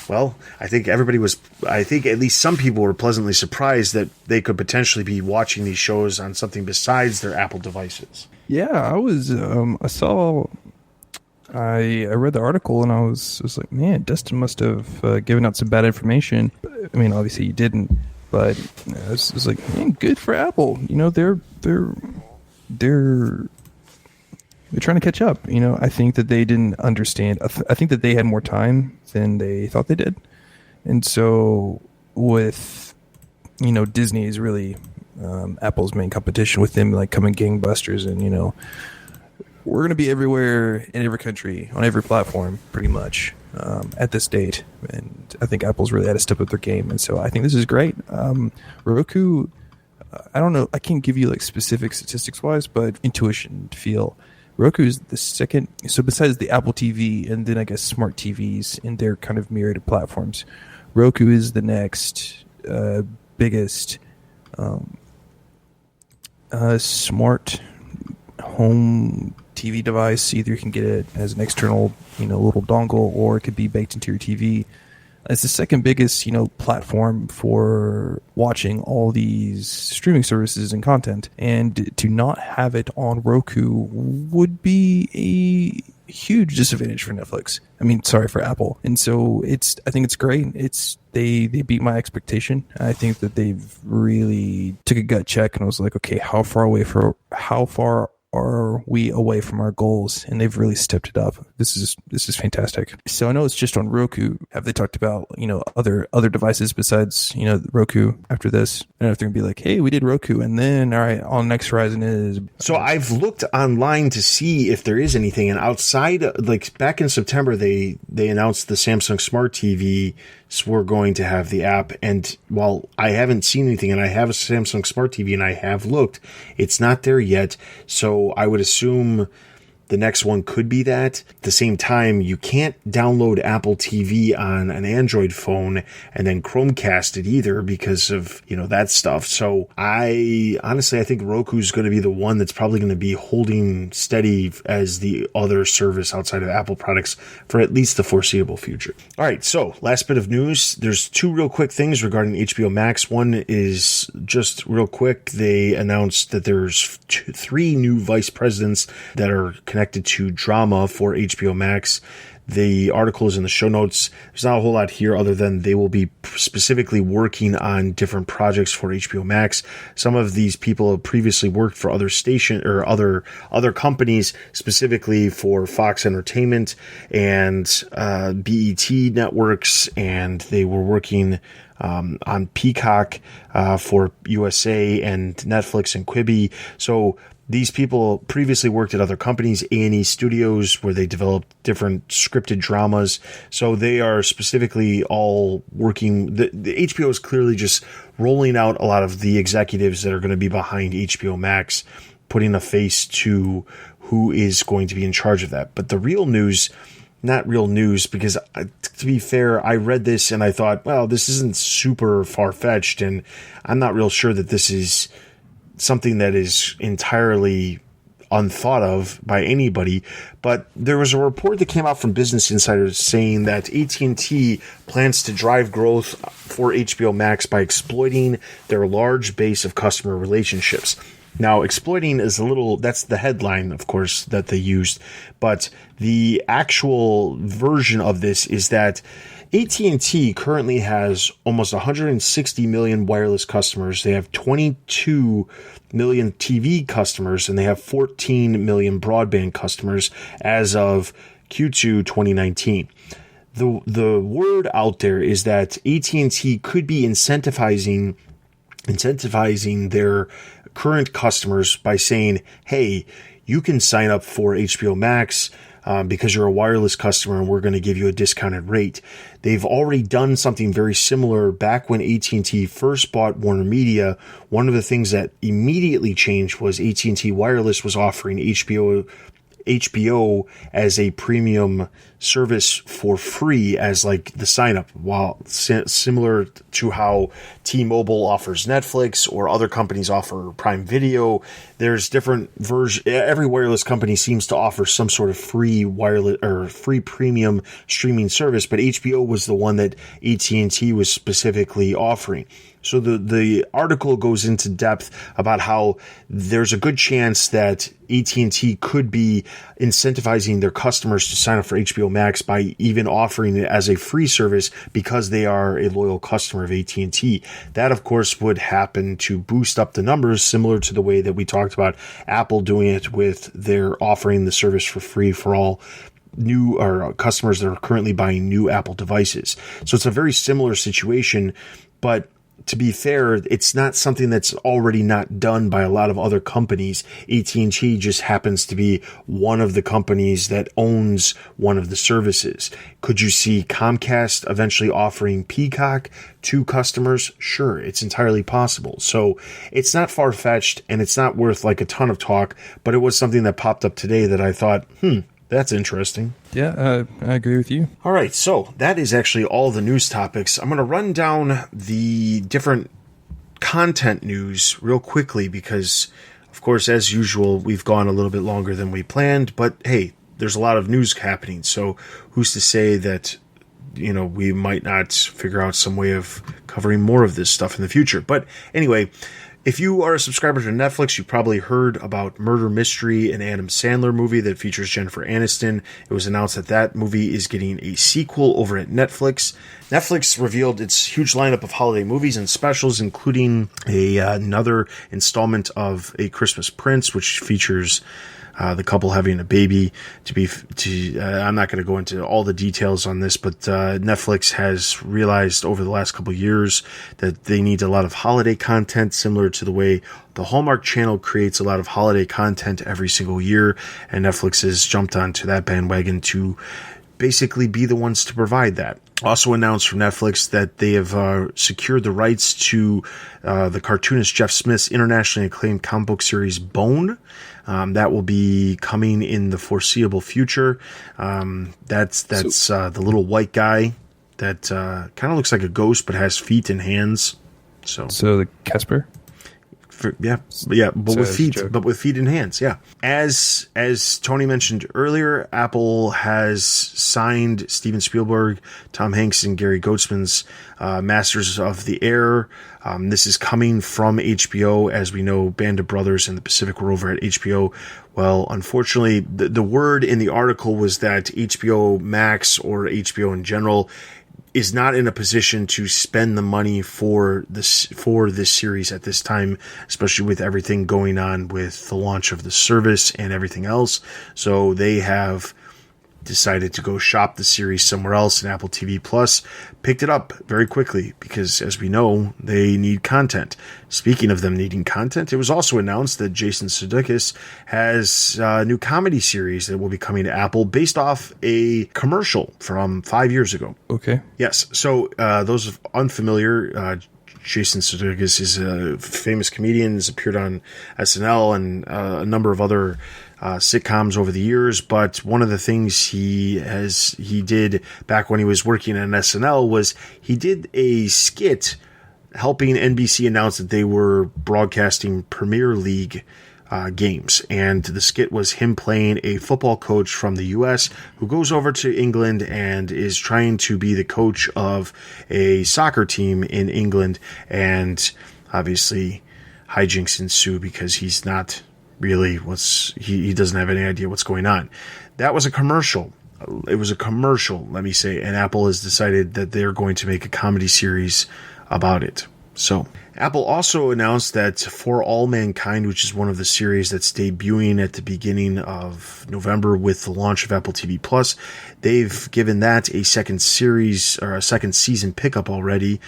well, I think at least some people were pleasantly surprised that they could potentially be watching these shows on something besides their Apple devices. Yeah, I was. I read the article and I was like, man, Dustin must have given out some bad information. I mean, obviously he didn't, but I was like, man, good for Apple. You know, they're trying to catch up. You know, I think that they didn't understand. I think that they had more time than they thought they did, and so with, you know, Disney is really Apple's main competition, with them like coming gangbusters, and, you know, we're going to be everywhere in every country on every platform pretty much at this date. And I think Apple's really had to step up their game, and so I think this is great. Roku, I don't know, I can't give you like specific statistics wise, but intuition, feel, Roku is the second. So besides the Apple TV and then I guess smart TVs and their kind of myriad of platforms, Roku is the next biggest smart home TV device. Either you can get it as an external, you know, little dongle, or it could be baked into your TV. It's the second biggest, you know, platform for watching all these streaming services and content. And to not have it on Roku would be a huge disadvantage for Netflix. I mean, sorry, for Apple. And so I think it's great. They beat my expectation. I think that they've really took a gut check and was like, okay, how far are we away from our goals? And they've really stepped it up. This is fantastic. So I know it's just on Roku. Have they talked about, you know, other devices besides, you know, Roku after this? I don't know if they're gonna be like, hey, we did Roku, and then all right, on next horizon is. So I've looked online to see if there is anything, and outside, like back in September, they announced the Samsung Smart TV were going to have the app, and while I haven't seen anything, and I have a Samsung Smart TV and I have looked, it's not there yet. So I would assume the next one could be that. At the same time, you can't download Apple TV on an Android phone and then Chromecast it either because of, you know, that stuff. So I think Roku's going to be the one that's probably going to be holding steady as the other service outside of Apple products for at least the foreseeable future. All right, so last bit of news. There's two real quick things regarding HBO Max. One is just real quick. They announced that there's three new vice presidents that are connected to drama for HBO Max. The article is in the show notes. There's not a whole lot here other than they will be specifically working on different projects for HBO Max. Some of these people have previously worked for other other companies, specifically for Fox Entertainment and BET networks, and they were working on Peacock for USA and Netflix and Quibi. So These people previously worked at other companies, A&E Studios, where they developed different scripted dramas. So they are specifically all working. The HBO is clearly just rolling out a lot of the executives that are going to be behind HBO Max, putting a face to who is going to be in charge of that. But the real news, not real news, because to be fair, I read this and I thought, well, this isn't super far-fetched, and I'm not real sure that this is something that is entirely unthought of by anybody. But there was a report that came out from Business Insider saying that at&t plans to drive growth for HBO Max by exploiting their large base of customer relationships. Now, exploiting is that's the headline, of course, that they used, but the actual version of this is that at&t currently has almost 160 million wireless customers. They have 22 million TV customers, and they have 14 million broadband customers as of Q2 2019. The word out there is that at&t could be incentivizing their current customers by saying, hey, you can sign up for HBO Max because you're a wireless customer, and we're going to give you a discounted rate. They've already done something very similar back when at&t first bought Warner Media. One of the things that immediately changed was at&t Wireless was offering HBO as a premium service for free as like the sign up, while similar to how T-Mobile offers Netflix or other companies offer Prime Video. There's different versions. Every wireless company seems to offer some sort of free wireless or free premium streaming service, but HBO was the one that at&t was specifically offering. So the article goes into depth about how there's a good chance that at&t could be incentivizing their customers to sign up for HBO Max by even offering it as a free service because they are a loyal customer of at&t. That, of course, would happen to boost up the numbers, similar to the way that we talked about Apple doing it with their offering the service for free for all new or customers that are currently buying new Apple devices. So it's a very similar situation, but to be fair, it's not something that's already not done by a lot of other companies. at&t just happens to be one of the companies that owns one of the services. Could you see Comcast eventually offering Peacock to customers? Sure, it's entirely possible. So it's not far-fetched, and it's not worth like a ton of talk, but it was something that popped up today that I thought, that's interesting. Yeah, I agree with you. All right, so that is actually all the news topics. I'm going to run down the different content news real quickly because, of course, as usual, we've gone a little bit longer than we planned. But, hey, there's a lot of news happening, so who's to say that, we might not figure out some way of covering more of this stuff in the future. But anyway, if you are a subscriber to Netflix, you probably heard about Murder Mystery, an Adam Sandler movie that features Jennifer Aniston. It was announced that that movie is getting a sequel over at Netflix. Netflix revealed its huge lineup of holiday movies and specials, including another installment of A Christmas Prince, which features the couple having a baby. I'm not going to go into all the details on this, but Netflix has realized over the last couple of years that they need a lot of holiday content, similar to the way the Hallmark Channel creates a lot of holiday content every single year, and Netflix has jumped onto that bandwagon to basically be the ones to provide that. Also announced from Netflix that they have secured the rights to the cartoonist Jeff Smith's internationally acclaimed comic book series Bone. That will be coming in the foreseeable future. That's the little white guy that kind of looks like a ghost but has feet and hands. So the Casper? But with feet and hands, yeah. As Tony mentioned earlier, Apple has signed Steven Spielberg, Tom Hanks, and Gary Goetzman's Masters of the Air. This is coming from HBO. As we know, Band of Brothers and The Pacific were over at HBO. Well, unfortunately, the word in the article was that HBO Max, or HBO in general, is not in a position to spend the money for this series at this time, especially with everything going on with the launch of the service and everything else. So they have decided to go shop the series somewhere else, and Apple TV Plus picked it up very quickly because, as we know, they need content. Speaking of them needing content, it was also announced that Jason Sudeikis has a new comedy series that will be coming to Apple based off a commercial from 5 years ago. Okay. Yes. So those unfamiliar, Jason Sudeikis is a famous comedian, has appeared on SNL and a number of other sitcoms over the years, but one of the things he did back when he was working on SNL was he did a skit helping NBC announce that they were broadcasting Premier League games, and the skit was him playing a football coach from the US who goes over to England and is trying to be the coach of a soccer team in England, and obviously hijinks ensue because he's not really he doesn't have any idea what's going on. That was a commercial. It was a commercial, let me say, and Apple has decided that they're going to make a comedy series about it. So Apple also announced that For All Mankind, which is one of the series that's debuting at the beginning of November with the launch of Apple TV Plus, they've given that a second series or a second season pickup already.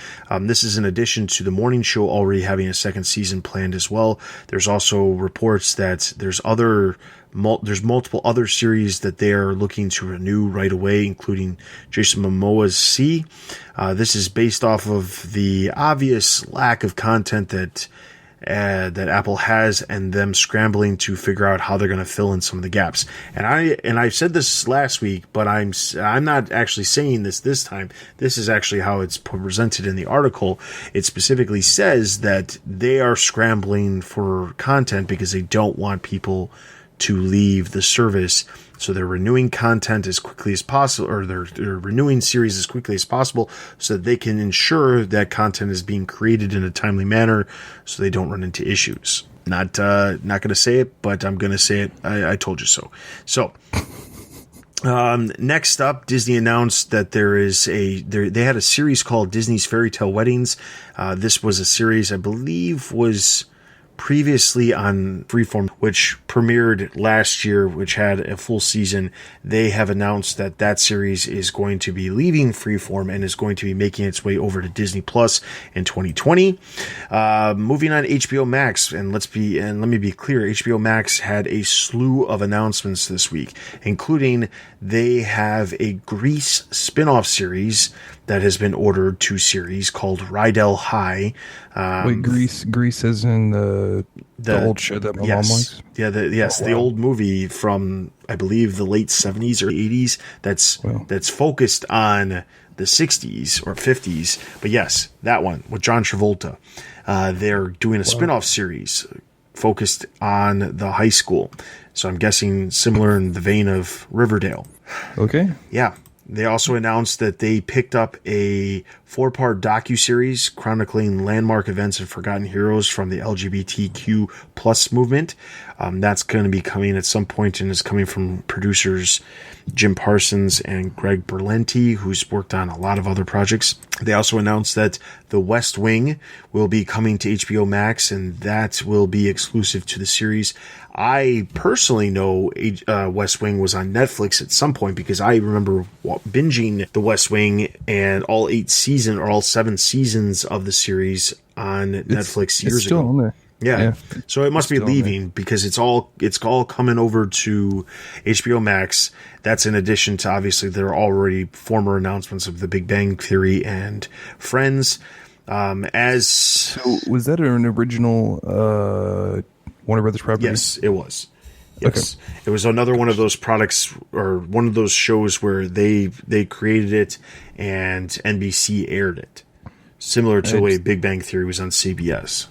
This is in addition to the morning show already having a second season planned as well. There's also reports that there's multiple other series that they are looking to renew right away, including Jason Momoa's C. This is based off of the obvious lack of content that Apple has, and them scrambling to figure out how they're going to fill in some of the gaps. And I said this last week, but I'm not actually saying this time. This is actually how it's presented in the article. It specifically says that they are scrambling for content because they don't want people to leave the service. So they're renewing content as quickly as possible, or they're renewing series as quickly as possible so that they can ensure that content is being created in a timely manner so they don't run into issues. Not going to say it, but I'm going to say it. I told you so. So next up, Disney announced that they had a series called Disney's Fairy Tale Weddings. This was a series I believe was previously on Freeform, which premiered last year, which had a full season. They have announced that series is going to be leaving Freeform and is going to be making its way over to Disney Plus in 2020. Moving on, HBO Max, and let me be clear, HBO Max had a slew of announcements this week, including they have a Grease spin-off series that has been ordered to series called Rydell High. Wait, Grease as in the old show that my mom likes? Yeah, the old movie from, I believe, the late 70s or 80s that's focused on the 60s or 50s. But yes, that one with John Travolta. They're doing a spin-off series focused on the high school. So I'm guessing similar in the vein of Riverdale. Okay. Yeah. They also announced that they picked up a 4-part docuseries chronicling landmark events and forgotten heroes from the LGBTQ plus movement. That's going to be coming at some point and is coming from producers Jim Parsons and Greg Berlanti, who's worked on a lot of other projects. They also announced that The West Wing will be coming to HBO Max, and that will be exclusive to the series. I personally know West Wing was on Netflix at some point because I remember binging The West Wing and all 7 seasons of the series on Netflix years it's still ago. On there. Yeah. So it must be leaving because it's all coming over to HBO Max. That's in addition to, obviously, there are already former announcements of The Big Bang Theory and Friends. So was that an original Warner Brothers property? Yes, it was. Yes. Okay. It was another one of those products or one of those shows where they created it and NBC aired it. Similar to the way Big Bang Theory was on CBS.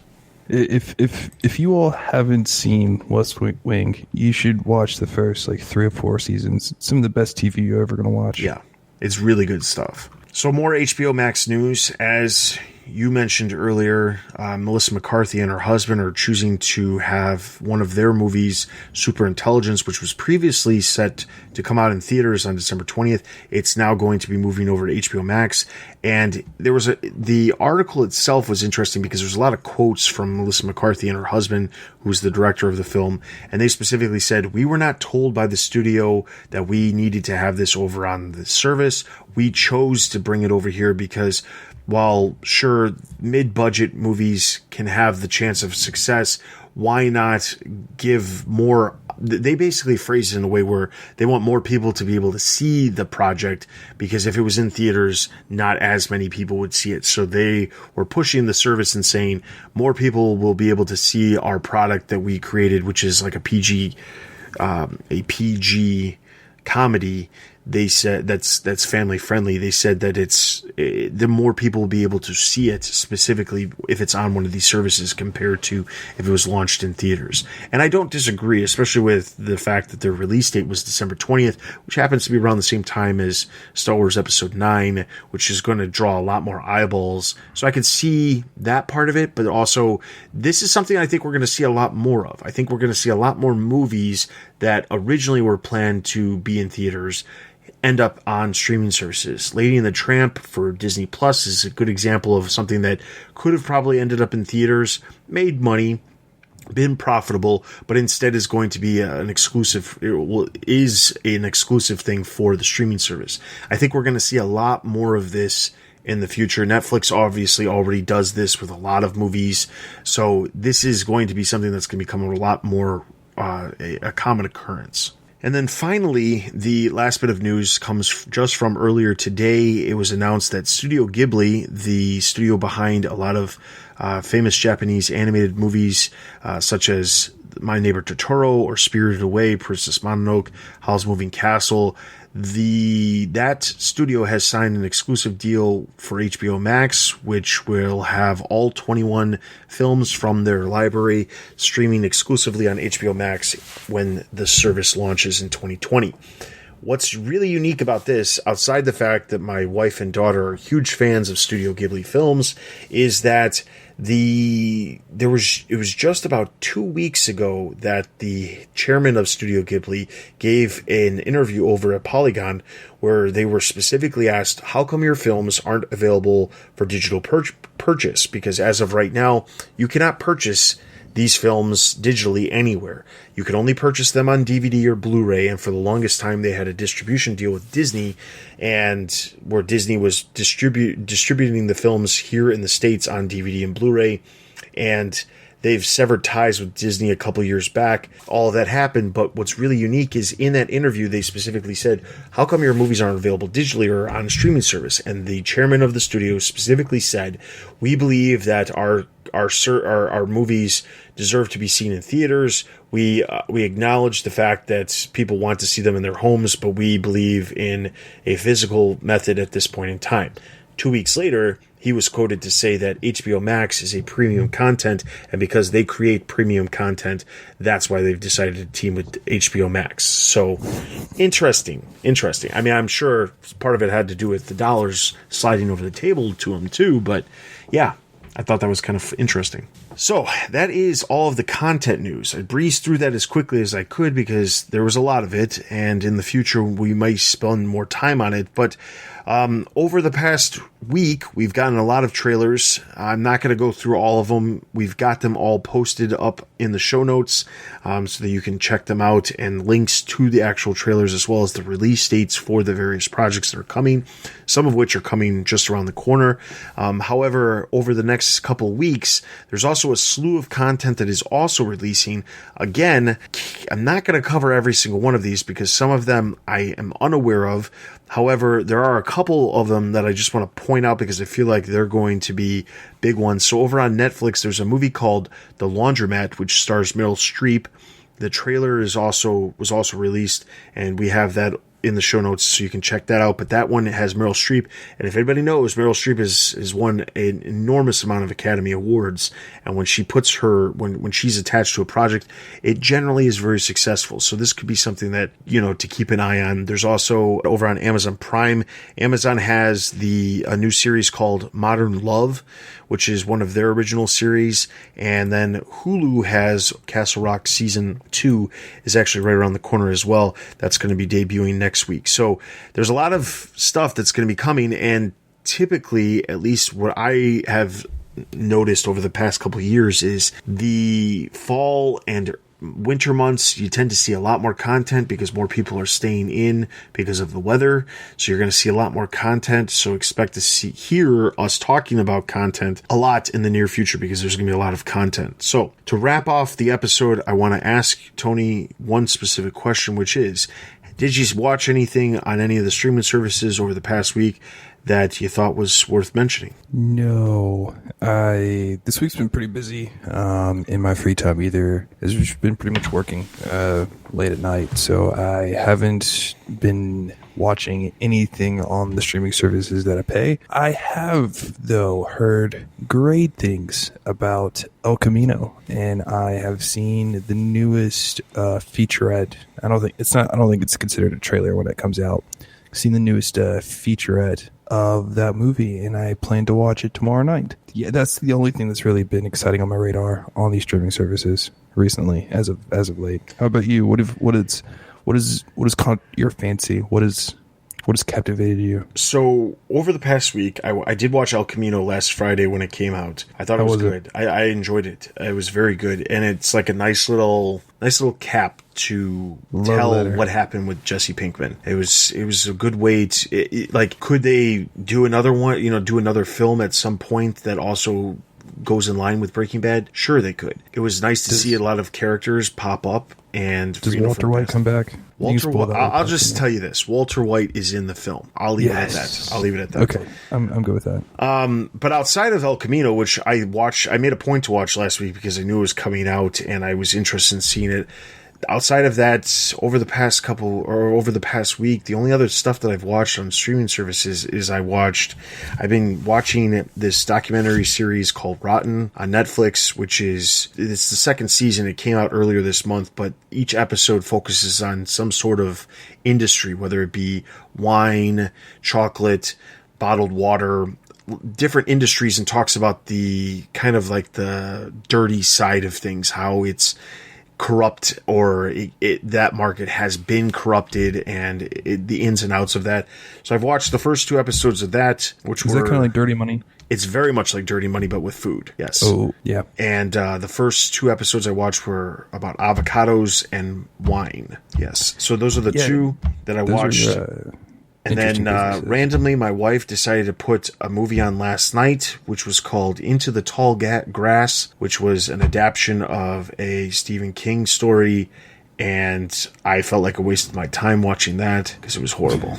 If you all haven't seen West Wing, you should watch the first 3 or 4 seasons. It's some of the best TV you're ever going to watch. Yeah, it's really good stuff. So more HBO Max news. As you mentioned earlier, Melissa McCarthy and her husband are choosing to have one of their movies, Superintelligence, which was previously set to come out in theaters on December 20th. It's now going to be moving over to HBO Max. And the article itself was interesting because there's a lot of quotes from Melissa McCarthy and her husband, who's the director of the film. And they specifically said, "We were not told by the studio that we needed to have this over on the service. We chose to bring it over here because while sure mid-budget movies can have the chance of success, why not give more?" They basically phrase it in a way where they want more people to be able to see the project, because if it was in theaters, not as many people would see it. So they were pushing the service and saying more people will be able to see our product that we created, which is like a PG comedy. They said that's family friendly. They said that the more people will be able to see it, specifically if it's on one of these services compared to if it was launched in theaters. And I don't disagree, especially with the fact that their release date was December 20th, which happens to be around the same time as Star Wars Episode 9, which is going to draw a lot more eyeballs. So I can see that part of it, but also this is something I think we're going to see a lot more of. I think we're going to see a lot more movies that originally were planned to be in theaters end up on streaming services. Lady and the Tramp for Disney Plus is a good example of something that could have probably ended up in theaters, made money, been profitable, but instead is going to be an exclusive thing for the streaming service. I think we're going to see a lot more of this in the future. Netflix obviously already does this with a lot of movies, so this is going to be something that's going to become a lot more a common occurrence. And then finally, the last bit of news comes just from earlier today. It was announced that Studio Ghibli, the studio behind a lot of famous Japanese animated movies, such as My Neighbor Totoro or Spirited Away, Princess Mononoke, Howl's Moving Castle, that studio has signed an exclusive deal for HBO Max, which will have all 21 films from their library streaming exclusively on HBO Max when the service launches in 2020. What's really unique about this, outside the fact that my wife and daughter are huge fans of Studio Ghibli films, is that it was just about 2 weeks ago that the chairman of Studio Ghibli gave an interview over at Polygon where they were specifically asked, how come your films aren't available for digital purchase? Because as of right now, you cannot purchase these films digitally anywhere. You could only purchase them on DVD or Blu-ray, and for the longest time they had a distribution deal with Disney, and where Disney was distributing the films here in the States on DVD and Blu-ray, and they've severed ties with Disney a couple years back. All of that happened, but what's really unique is in that interview they specifically said, how come your movies aren't available digitally or on a streaming service? And the chairman of the studio specifically said, we believe that our movies deserve to be seen in theaters. We acknowledge the fact that people want to see them in their homes, but we believe in a physical method at this point in time. 2 weeks later, he was quoted to say that HBO Max is a premium content, and because they create premium content, that's why they've decided to team with HBO Max. So, interesting. I mean, I'm sure part of it had to do with the dollars sliding over the table to them too, but yeah, I thought that was kind of interesting. So that is all of the content news. I breezed through that as quickly as I could because there was a lot of it, and in the future we might spend more time on it. But over the past week, we've gotten a lot of trailers. I'm not going to go through all of them. We've got them all posted up in the show notes so that you can check them out, and links to the actual trailers as well as the release dates for the various projects that are coming, some of which are coming just around the corner. However, over the next couple of weeks, there's also a slew of content that is also releasing. Again, I'm not going to cover every single one of these because some of them I am unaware of. However, there are a couple of them that I just want to point out because I feel like they're going to be big ones. So over on Netflix, there's a movie called The Laundromat, which stars Meryl Streep. The trailer was also released, and we have that in the show notes so you can check that out. But that one has Meryl Streep. And if anybody knows, Meryl Streep has won an enormous amount of Academy Awards. And when she puts when she's attached to a project, it generally is very successful. So this could be something that, to keep an eye on. There's also over on Amazon Prime, Amazon has a new series called Modern Love, which is one of their original series. And then Hulu has Castle Rock Season 2 is actually right around the corner as well. That's going to be debuting next week. So there's a lot of stuff that's going to be coming. And typically, at least what I have noticed over the past couple of years, is the fall and winter months, you tend to see a lot more content because more people are staying in because of the weather. So you're going to see a lot more content. So expect to hear us talking about content a lot in the near future because there's going to be a lot of content. So to wrap off the episode, I want to ask Tony one specific question, which is, did you watch anything on any of the streaming services over the past week that you thought was worth mentioning? No, this week's been pretty busy. In my free time, either has been pretty much working late at night, so I haven't been watching anything on the streaming services that I pay. I have, though, heard great things about El Camino, and I have seen the newest featurette. I don't think it's considered a trailer when it comes out. I've seen the newest featurette of that movie, and I plan to watch it tomorrow night. Yeah, that's the only thing that's really been exciting on my radar on these streaming services recently, as of late. How about you? What has caught your fancy? What has captivated you? So over the past week, I did watch El Camino last Friday when it came out. I thought it was good. I enjoyed it. It was very good, and it's like a nice little cap to tell what happened with Jesse Pinkman. It was a good way to could they do another one? Do another film at some point that also goes in line with Breaking Bad? Sure, they could. It was nice to see a lot of characters pop up. And does Walter White come back? I'll just tell you this: Walter White is in the film. I'll leave it at that. Okay, I'm good with that. But outside of El Camino, which I made a point to watch last week because I knew it was coming out and I was interested in seeing it. Outside of that, over the past week, the only other stuff that I've watched on streaming services is I've been watching this documentary series called Rotten on Netflix, it's the second season. It came out earlier this month, but each episode focuses on some sort of industry, whether it be wine, chocolate, bottled water, different industries, and talks about the kind of like the dirty side of things, how it's corrupt, or that market has been corrupted, and the ins and outs of that. So I've watched the first two episodes of that, which is that kind of like Dirty Money? It's very much like Dirty Money, but with food. Yes. Oh, yeah. And the first two episodes I watched were about avocados and wine. Yes. So those are the two that I watched. And then randomly, my wife decided to put a movie on last night, which was called Into the Tall Grass, which was an adaptation of a Stephen King story. And I felt like I wasted my time watching that because it was horrible.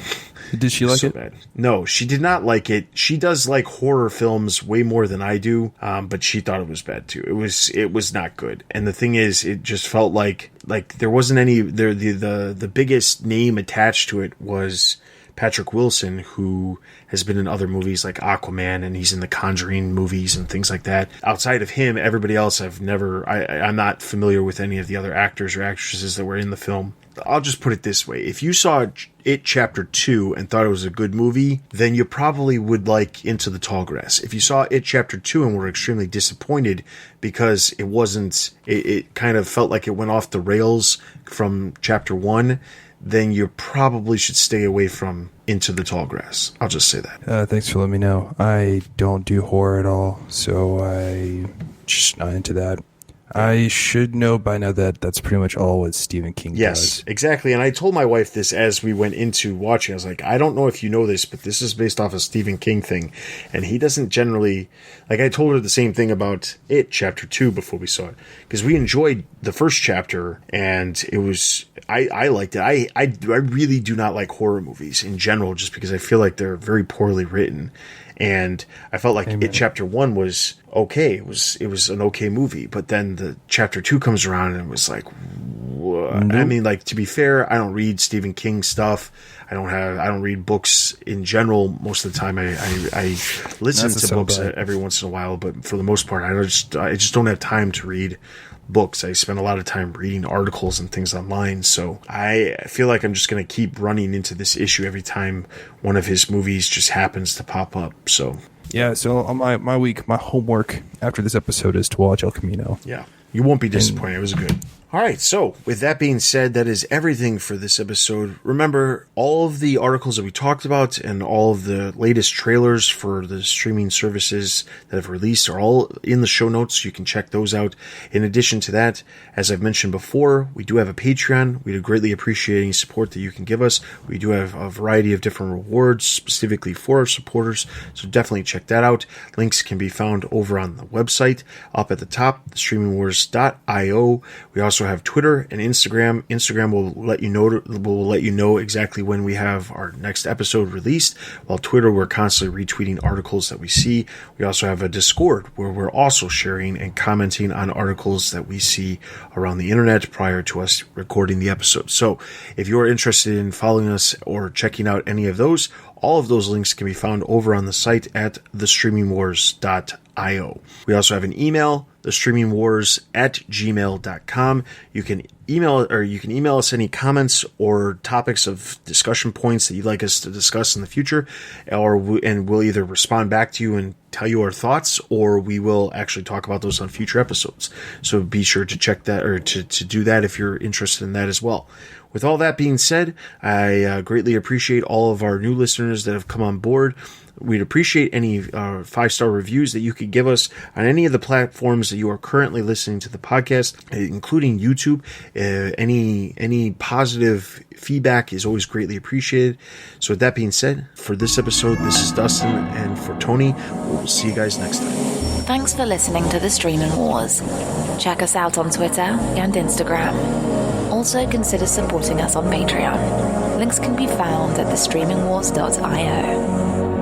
Did she like it? Bad. No, she did not like it. She does like horror films way more than I do, but she thought it was bad too. It was not good. And the thing is, it just felt like there wasn't any. The biggest name attached to it was Patrick Wilson, who has been in other movies like Aquaman, and he's in the Conjuring movies and things like that. Outside of him, everybody else I'm not familiar with any of the other actors or actresses that were in the film. I'll just put it this way. If you saw It Chapter 2 and thought it was a good movie, then you probably would like Into the Tall Grass. If you saw It Chapter 2 and were extremely disappointed because it kind of felt like it went off the rails from Chapter 1, then you probably should stay away from Into the Tall Grass. I'll just say that. Thanks for letting me know. I don't do horror at all, so I'm just not into that. I should know by now that that's pretty much all what Stephen King does. Yes, exactly. And I told my wife this as we went into watching. I was like, I don't know if you know this, but this is based off a Stephen King thing. And he doesn't generally... I told her the same thing about It Chapter 2 before we saw it. Because we enjoyed the first chapter, and it was... I liked it. I really do not like horror movies in general, just because I feel like they're very poorly written. And I felt like It Chapter 1 was okay. It was an okay movie. But then the Chapter 2 comes around and it was like, I mean, like, to be fair, I don't read Stephen King stuff. I don't read books in general. Most of the time, I listen to books every once in a while, but for the most part, I just don't have time to read books. I spend a lot of time reading articles and things online, so I feel like I'm just going to keep running into this issue every time one of his movies just happens to pop up. So yeah, so on my week, my homework after this episode is to watch El Camino. Yeah, you won't be disappointed. It was good. All right, so with that being said, that is everything for this episode. Remember, all of the articles that we talked about and all of the latest trailers for the streaming services that have released are all in the show notes, so you can check those out. In addition to that, as I've mentioned before, we do have a Patreon. We'd greatly appreciate any support that you can give us. We do have a variety of different rewards specifically for our supporters, so definitely check that out. Links can be found over on the website, up at the top, streamingwars.io. We also have Twitter and Instagram. Instagram will let you know exactly when we have our next episode released, while Twitter, we're constantly retweeting articles that we see. We also have a Discord where we're also sharing and commenting on articles that we see around the internet prior to us recording the episode. So if you're interested in following us or checking out any of those, all of those links can be found over on the site at thestreamingwars.io. We also have an email, thestreamingwars@gmail.com. You can email us any comments or topics of discussion points that you'd like us to discuss in the future, and we'll either respond back to you and tell you our thoughts, or we will actually talk about those on future episodes. So be sure to check that, or to do that if you're interested in that as well. With all that being said, I greatly appreciate all of our new listeners that have come on board. We'd appreciate any 5-star reviews that you could give us on any of the platforms that you are currently listening to the podcast, including YouTube. Any positive feedback is always greatly appreciated. So with that being said, for this episode, this is Dustin, and for Tony, we'll see you guys next time. Thanks for listening to the Streaming Wars. Check us out on Twitter and Instagram. Also consider supporting us on Patreon. Links can be found at thestreamingwars.io.